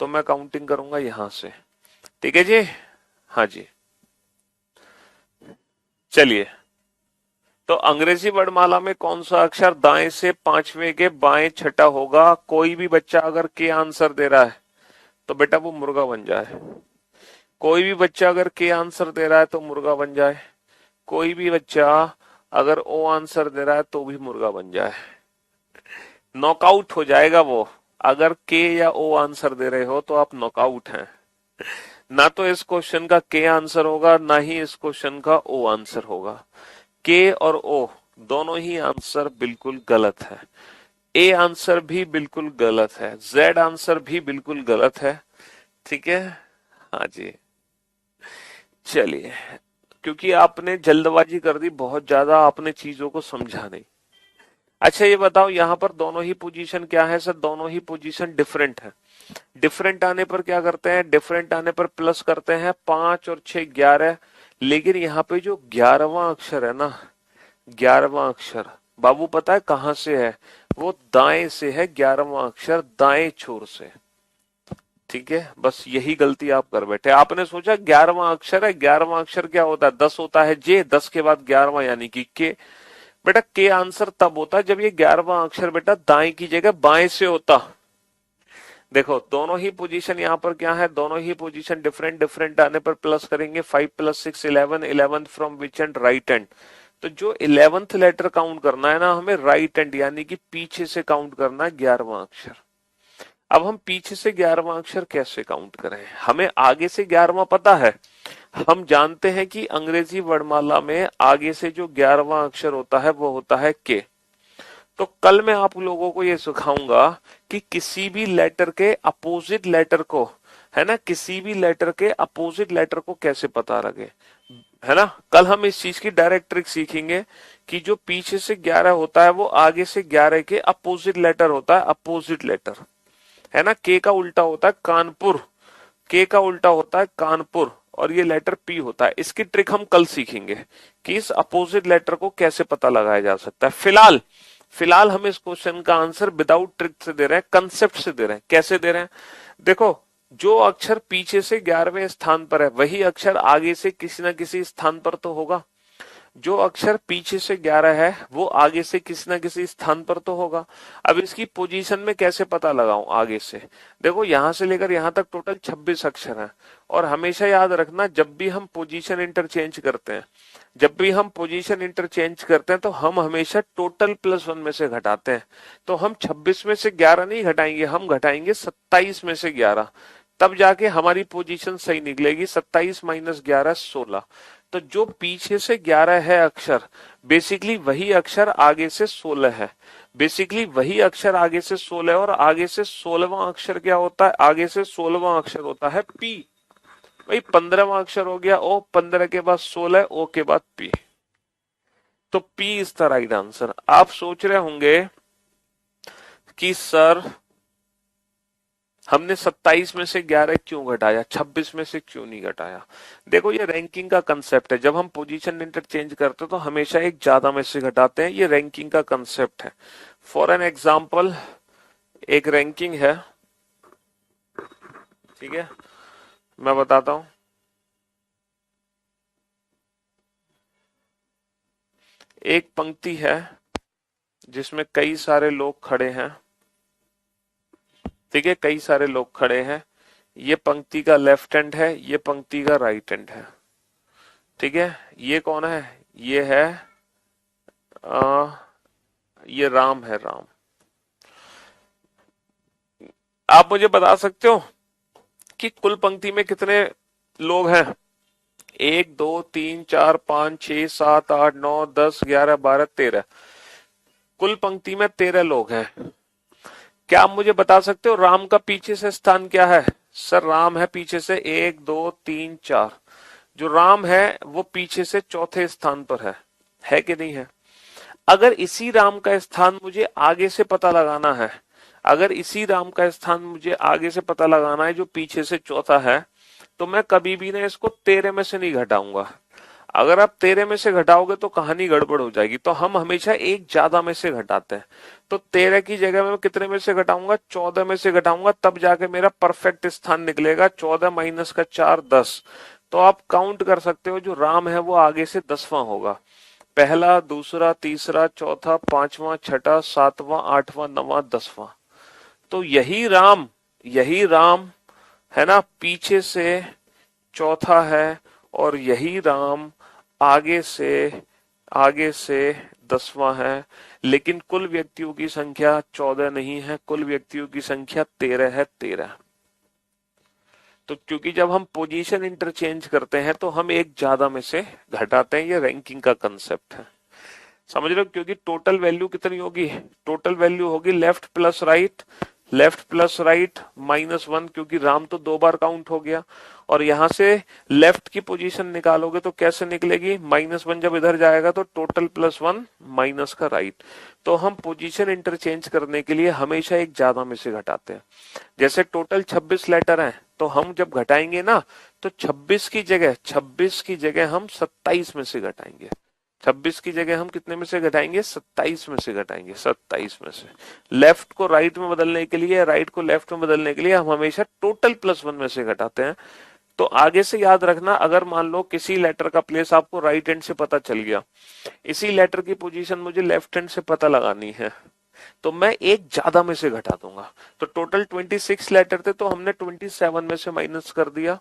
तो मैं काउंटिंग करूंगा यहां से, ठीक है जी। हाँ जी, चलिए। तो अंग्रेजी वर्णमाला में कौन सा अक्षर दाएं से पांचवें के बाएं छठा होगा? कोई भी बच्चा अगर के आंसर दे रहा है तो बेटा वो मुर्गा बन जाए। कोई भी बच्चा अगर के आंसर दे रहा है तो मुर्गा बन जाए। कोई भी बच्चा अगर ओ आंसर दे रहा है तो भी मुर्गा बन जाए। नॉकआउट हो जाएगा वो। अगर के या ओ आंसर दे रहे हो तो आप नॉकआउट हैं। ना तो इस क्वेश्चन का के आंसर होगा, ना ही इस क्वेश्चन का ओ आंसर होगा। के और ओ दोनों ही आंसर बिल्कुल गलत है। ए आंसर भी बिल्कुल गलत है, जेड आंसर भी बिल्कुल गलत है, ठीक है। हाँ जी, चलिए। क्योंकि आपने जल्दबाजी कर दी बहुत ज्यादा, आपने चीजों को समझा नहीं। अच्छा ये बताओ, यहां पर दोनों ही पोजीशन क्या है? सर दोनों ही पोजीशन डिफरेंट है। डिफरेंट आने पर क्या करते हैं? डिफरेंट आने पर प्लस करते हैं। 5 और 6 11। लेकिन यहाँ पे जो 11वां अक्षर है ना, 11वां अक्षर बाबू पता है कहां से है? वो दाएं से है। 11वां अक्षर दाएं छोर से, ठीक है। बस यही गलती आप कर बैठे। आपने सोचा 11वां अक्षर है, 11वां अक्षर क्या होता है? 10 होता है जे, 10 के बाद 11वां यानी कि के। बेटा के आंसर तब होता है जब ये 11वां अक्षर बेटा दाएं की जगह बाएं से होता। देखो दोनों ही पोजीशन यहाँ पर क्या है? दोनों ही पोजीशन डिफरेंट डिफरेंट आने पर प्लस करेंगे। 5 + 6 11, 11th from which and? Right hand. तो जो 11th लेटर काउंट करना है ना हमें राइट हैंड यानी कि पीछे से काउंट करना है 11वां अक्षर। अब हम पीछे से 11वां अक्षर कैसे काउंट करें? हमें आगे से 11वां पता है। हम जानते हैं कि अंग्रेजी वर्णमाला में आगे से जो 11वां अक्षर होता है वो होता है के। तो कल मैं आप लोगों को ये सिखाऊंगा कि किसी भी लेटर के अपोजिट लेटर को, है ना, किसी भी लेटर के अपोजिट लेटर को कैसे पता लगे, है ना। कल हम इस चीज की डायरेक्ट ट्रिक सीखेंगे कि जो पीछे से 11 होता है वो आगे से 11 के अपोजिट लेटर होता है। अपोजिट लेटर, है ना। के का उल्टा होता है कानपुर, के का उल्टा होता है कानपुर, और ये लेटर पी होता है। इसकी ट्रिक हम कल सीखेंगे कि इस अपोजिट लेटर को कैसे पता लगाया जा सकता है। फिलहाल हम इस क्वेश्चन का आंसर विदाउट ट्रिक से दे रहे हैं, कंसेप्ट से दे रहे हैं। कैसे दे रहे हैं? देखो जो अक्षर पीछे से 11वें स्थान पर है वही अक्षर आगे से किसी ना किसी स्थान पर तो होगा। जो अक्षर पीछे से 11 है वो आगे से किसी ना किसी स्थान पर तो होगा। अब इसकी पोजीशन में कैसे पता लगाऊं आगे से? देखो यहां से लेकर यहां तक टोटल 26 अक्षर हैं। और हमेशा याद रखना जब भी हम पोजीशन इंटरचेंज करते हैं, जब भी हम पोजीशन इंटरचेंज करते हैं तो हम हमेशा टोटल +1 में से घटाते हैं। तो हम 26 में से 11 नहीं घटाएंगे, हम घटाएंगे 27 में से 11, तब जाके हमारी पोजीशन सही निकलेगी। 27 - 11 16। तो जो पीछे से 11 है अक्षर, बेसिकली वही अक्षर आगे से 16 है। बेसिकली वही अक्षर आगे से 16 और आगे से 16वां अक्षर क्या होता है? आगे से 16वां अक्षर होता है पी। भाई 15वां अक्षर हो गया ओ, 15 के बाद 16, ओ के बाद पी। तो P is the right answer. आप सोच रहे होंगे कि सर हमने 27 में से 11 क्यों घटाया, 26 में से क्यों नहीं घटाया? देखो ये रैंकिंग का कंसेप्ट है। जब हम पोजीशन इंटरचेंज करते हैं तो हमेशा एक ज्यादा में से घटाते हैं। ये रैंकिंग का कंसेप्ट है। फॉर एन एग्जाम्पल, एक रैंकिंग है, ठीक है, मैं बताता हूं। एक पंक्ति है जिसमें कई सारे लोग खड़े हैं, ठीक है, कई सारे लोग खड़े हैं। ये पंक्ति का लेफ्ट हैंड है, ये पंक्ति का राइट हैंड है, ठीक है। ये कौन है? ये है ये राम है, राम। आप मुझे बता सकते हो कि कुल पंक्ति में कितने लोग हैं? 1 2 3 4 5 6 7 8 9 10 11 12 13। कुल पंक्ति में 13 लोग हैं। क्या आप मुझे बता सकते हो राम का पीछे से स्थान क्या है? सर राम है पीछे से 1 2 3 4, जो राम है वो पीछे से चौथे स्थान पर है कि नहीं है? अगर इसी राम का स्थान मुझे आगे से पता लगाना है, अगर इसी राम का स्थान मुझे आगे से पता लगाना है जो पीछे से चौथा है, तो मैं कभी भी ना इसको 13 में से नहीं घटाऊंगा। अगर आप 13 में से घटाओगे तो कहानी गड़बड़ हो जाएगी, तो हम हमेशा एक ज्यादा में से घटाते हैं। तो 13 की जगह मैं कितने में से घटाऊंगा? 14 में से घटाऊंगा, तब जाके मेरा परफेक्ट स्थान निकलेगा। 14 माइनस का 4 10। तो आप काउंट कर सकते हो, जो राम है वो आगे से 10वां होगा। पहला, दूसरा, तीसरा, चौथा, पांचवा, छठा, सातवां, आठवां, नवां, 10वां। तो यही राम है ना, पीछे से चौथा है, और यही राम आगे से 10वां है। लेकिन कुल व्यक्तियों की संख्या 14 नहीं है, कुल व्यक्तियों की संख्या 13 है, 13। तो क्योंकि जब हम पोजीशन इंटरचेंज करते हैं तो हम एक ज्यादा में से घटाते हैं, ये रैंकिंग का कंसेप्ट है, समझ रहे हो? क्योंकि टोटल वैल्यू कितनी होगी? टोटल वैल्यू होगी left plus right, left plus right -1, क्योंकि राम तो 2 बार काउंट हो गया। और यहां से लेफ्ट की पोजीशन निकालोगे तो कैसे निकलेगी? -1 जब इधर जाएगा तो टोटल +1 माइनस का राइट। तो हम पोजीशन इंटरचेंज करने के लिए हमेशा एक ज्यादा में से घटाते हैं। जैसे टोटल 26 लेटर हैं, तो हम जब घटाएंगे ना, तो 26 की जगह हम 27 में से घटाएंगे। 26 की जगह हम कितने में से घटाएंगे? 27 में से घटाएंगे, 27 में से। लेफ्ट को राइट में बदलने के लिए, राइट को लेफ्ट में बदलने के लिए हम हमेशा टोटल +1 में से घटाते हैं। तो आगे से याद रखना, अगर मान लो किसी लेटर का प्लेस आपको राइट हैंड से पता चल गया, इसी लेटर की पोजीशन मुझे लेफ्ट हैंड से पता लगानी है, तो मैं एक ज्यादा में से घटा दूंगा। तो टोटल 26 लेटर थे, तो हमने 27 में से माइनस कर दिया।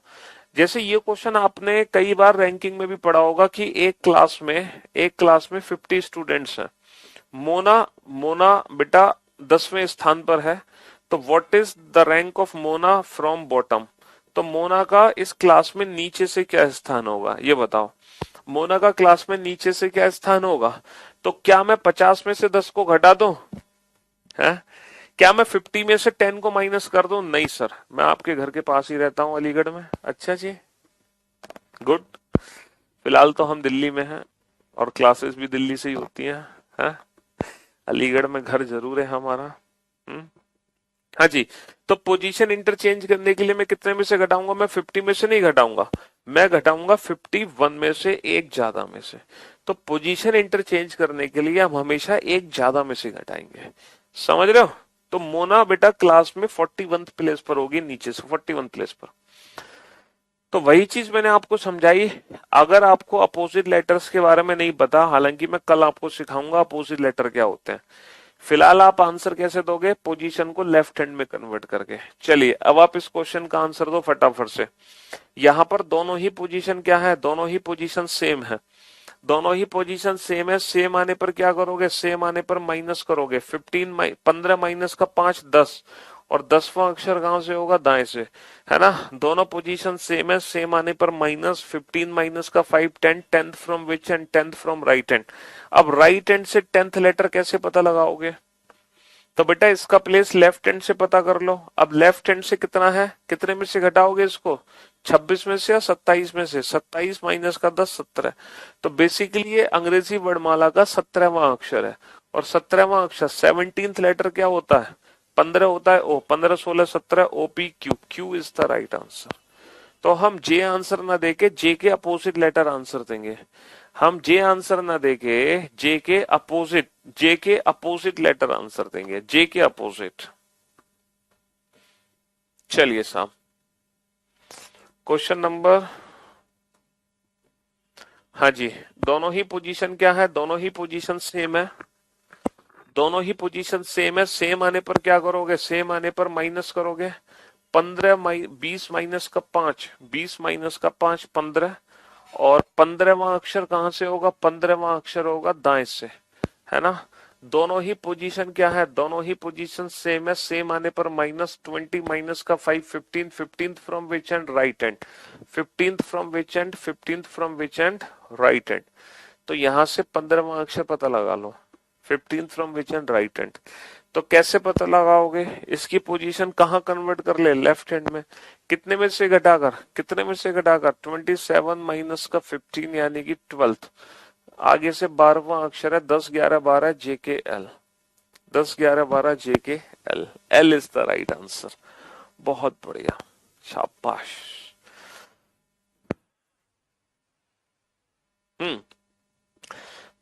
जैसे ये क्वेश्चन आपने कई बार रैंकिंग में भी पढ़ा होगा कि एक क्लास में 50 स्टूडेंट्स हैं। मोना मोना बेटा 10वें स्थान पर है, तो what is the rank of Mona from bottom? तो मोना का इस क्लास में नीचे से क्या स्थान होगा, ये बताओ। मोना का क्लास में नीचे से क्या स्थान होगा? तो क्या मैं 50 में से 10 को घटा दूं? है? क्या मैं 50 में से 10 को माइनस कर दूं? नहीं सर, मैं आपके घर के पास ही रहता हूं, अलीगढ़ में। अच्छा जी, गुड। फिलहाल तो हम दिल्ली में हैं, और क्लासेस भी दिल्ली से ही होती हैं। अलीगढ़ में घर जरूर है हमारा। हाँ जी। तो पोजीशन इंटरचेंज करने के लिए मैं कितने में से घटाऊंगा? मैं 50 में से नहीं घटाऊंगा, मैं घटाऊंगा 51 में से, एक ज्यादा में से। तो पोजीशन इंटरचेंज करने के लिए हम हमेशा एक ज्यादा में से घटाएंगे, समझ रहे हो? तो मोना बेटा क्लास में 41 प्लेस पर होगी, नीचे से 41 प्लेस पर। तो वही चीज मैंने आपको समझाई। अगर आपको अपोजिट लेटर्स के बारे में नहीं पता, हालांकि मैं कल आपको सिखाऊंगा अपोजिट लेटर क्या होते हैं, फिलहाल आप आंसर कैसे दोगे? पोजीशन को लेफ्ट हैंड में कन्वर्ट करके। चलिए अब आप इस क्वेश्चन का आंसर दो फटाफट से। यहां पर दोनों ही पोजीशन क्या है? दोनों ही पोजीशन सेम है, दोनों ही पोजीशन सेम है। सेम आने पर क्या करोगे? सेम आने पर माइनस करोगे। 15 माइनस का 5 10, और 10वां अक्षर कहां से होगा? दाएं से, है ना? दोनों पोजीशन सेम है, सेम आने पर माइनस। 15 माइनस का 5 10, 10th from which and 10th from right hand. अब राइट हैंड से 10th लेटर कैसे पता लगाओगे? तो बेटा इसका प्लेस लेफ्ट हैंड से पता कर लो। अब लेफ्ट हैंड से कितना है, कितने में से घटाओगे इसको? 26 में से या 27 में से? 27 माइनस का 10 17। तो बेसिकली ये अंग्रेजी वर्णमाला का 17वां अक्षर है, और 17वां अक्षर 17th लेटर क्या होता है? 15 होता है। ओ 15 16 17 OP Q, Q is the right answer. तो हम जे आंसर ना देके जे के अपोजिट लेटर आंसर देंगे। हम जे आंसर ना देके जे के अपोजिट लेटर आंसर देंगे, जे के अपोजिट। चलिए साहब, क्वेश्चन नंबर, हाँ जी, दोनों ही पोजीशन क्या है? दोनों ही पोजीशन सेम है, दोनों ही पोजीशन सेम है। सेम आने पर क्या करोगे? सेम आने पर माइनस करोगे। 20 माइनस का 5, 20 माइनस का 5 15, और 15वां अक्षर कहां से होगा? 15वां अक्षर होगा दाएं से, है ना? दोनों ही पोजीशन क्या है? दोनों ही पोजीशन सेम है। सेम आने पर -20 माइनस का 5 15, 15th from which and right hand, 15th from which end, 15th from which and right hand. तो यहां से 15वां अक्षर पता लगा लो, 15th from which and right hand. तो कैसे पता लगाओगे? इसकी पोजीशन कहाँ कन्वर्ट कर ले? लेफ्ट हैंड में। कितने में से घटाकर? 27 माइनस का 15 यानी कि 12th। आगे से 12वां अक्षर है, 10 11 12 JKL। 10 11 12 JKL। L is the right answer. बहुत बढ़िया, शाबाश।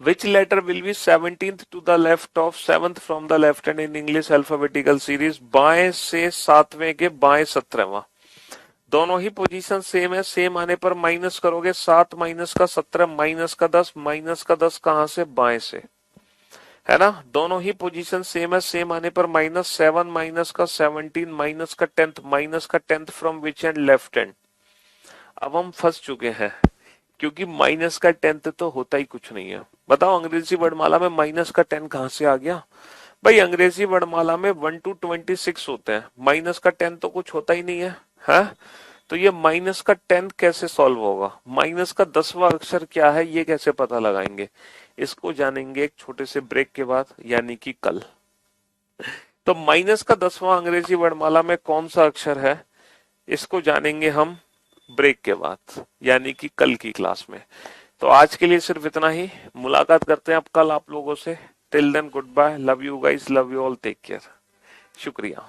Which letter will be 17th to the left of 7th from the left hand in English alphabetical series? बाएं से 7वें के बाएं 17वां। दोनों ही पोजीशन सेम है, सेम आने पर माइनस करोगे, 7 माइनस का 17 माइनस का 10, माइनस का 10 कहां से? बाएं से, है ना। दोनों ही पोजीशन सेम है, सेम आने पर माइनस 7 माइनस का 17 माइनस का 10th, माइनस का 10th from which and? Left hand. अब हम फंस चुके हैं, क्योंकि माइनस का 10th तो होता ही कुछ नहीं है। बताओ अंग्रेजी वर्णमाला में माइनस का 10 कहां से आ गया? भाई अंग्रेजी वर्णमाला में 1 to 26 होते हैं, माइनस का 10 तो कुछ होता ही नहीं है, है? तो ये माइनस का 10 कैसे सॉल्व होगा? माइनस का 10वां अक्षर क्या है, ये कैसे पता लगाएंगे? इसको जानेंगे एक छोटे से ब्रेक के बाद, यानी कि कल। तो माइनस का 10वां अंग्रेजी वर्णमाला में कौन सा अक्षर है, इसको जानेंगे हम ब्रेक के बाद, यानी कि कल की क्लास में। तो आज के लिए सिर्फ इतना ही, मुलाकात करते हैं अब कल आप लोगों से। Till then goodbye, love you guys, love you all, take care, शुक्रिया।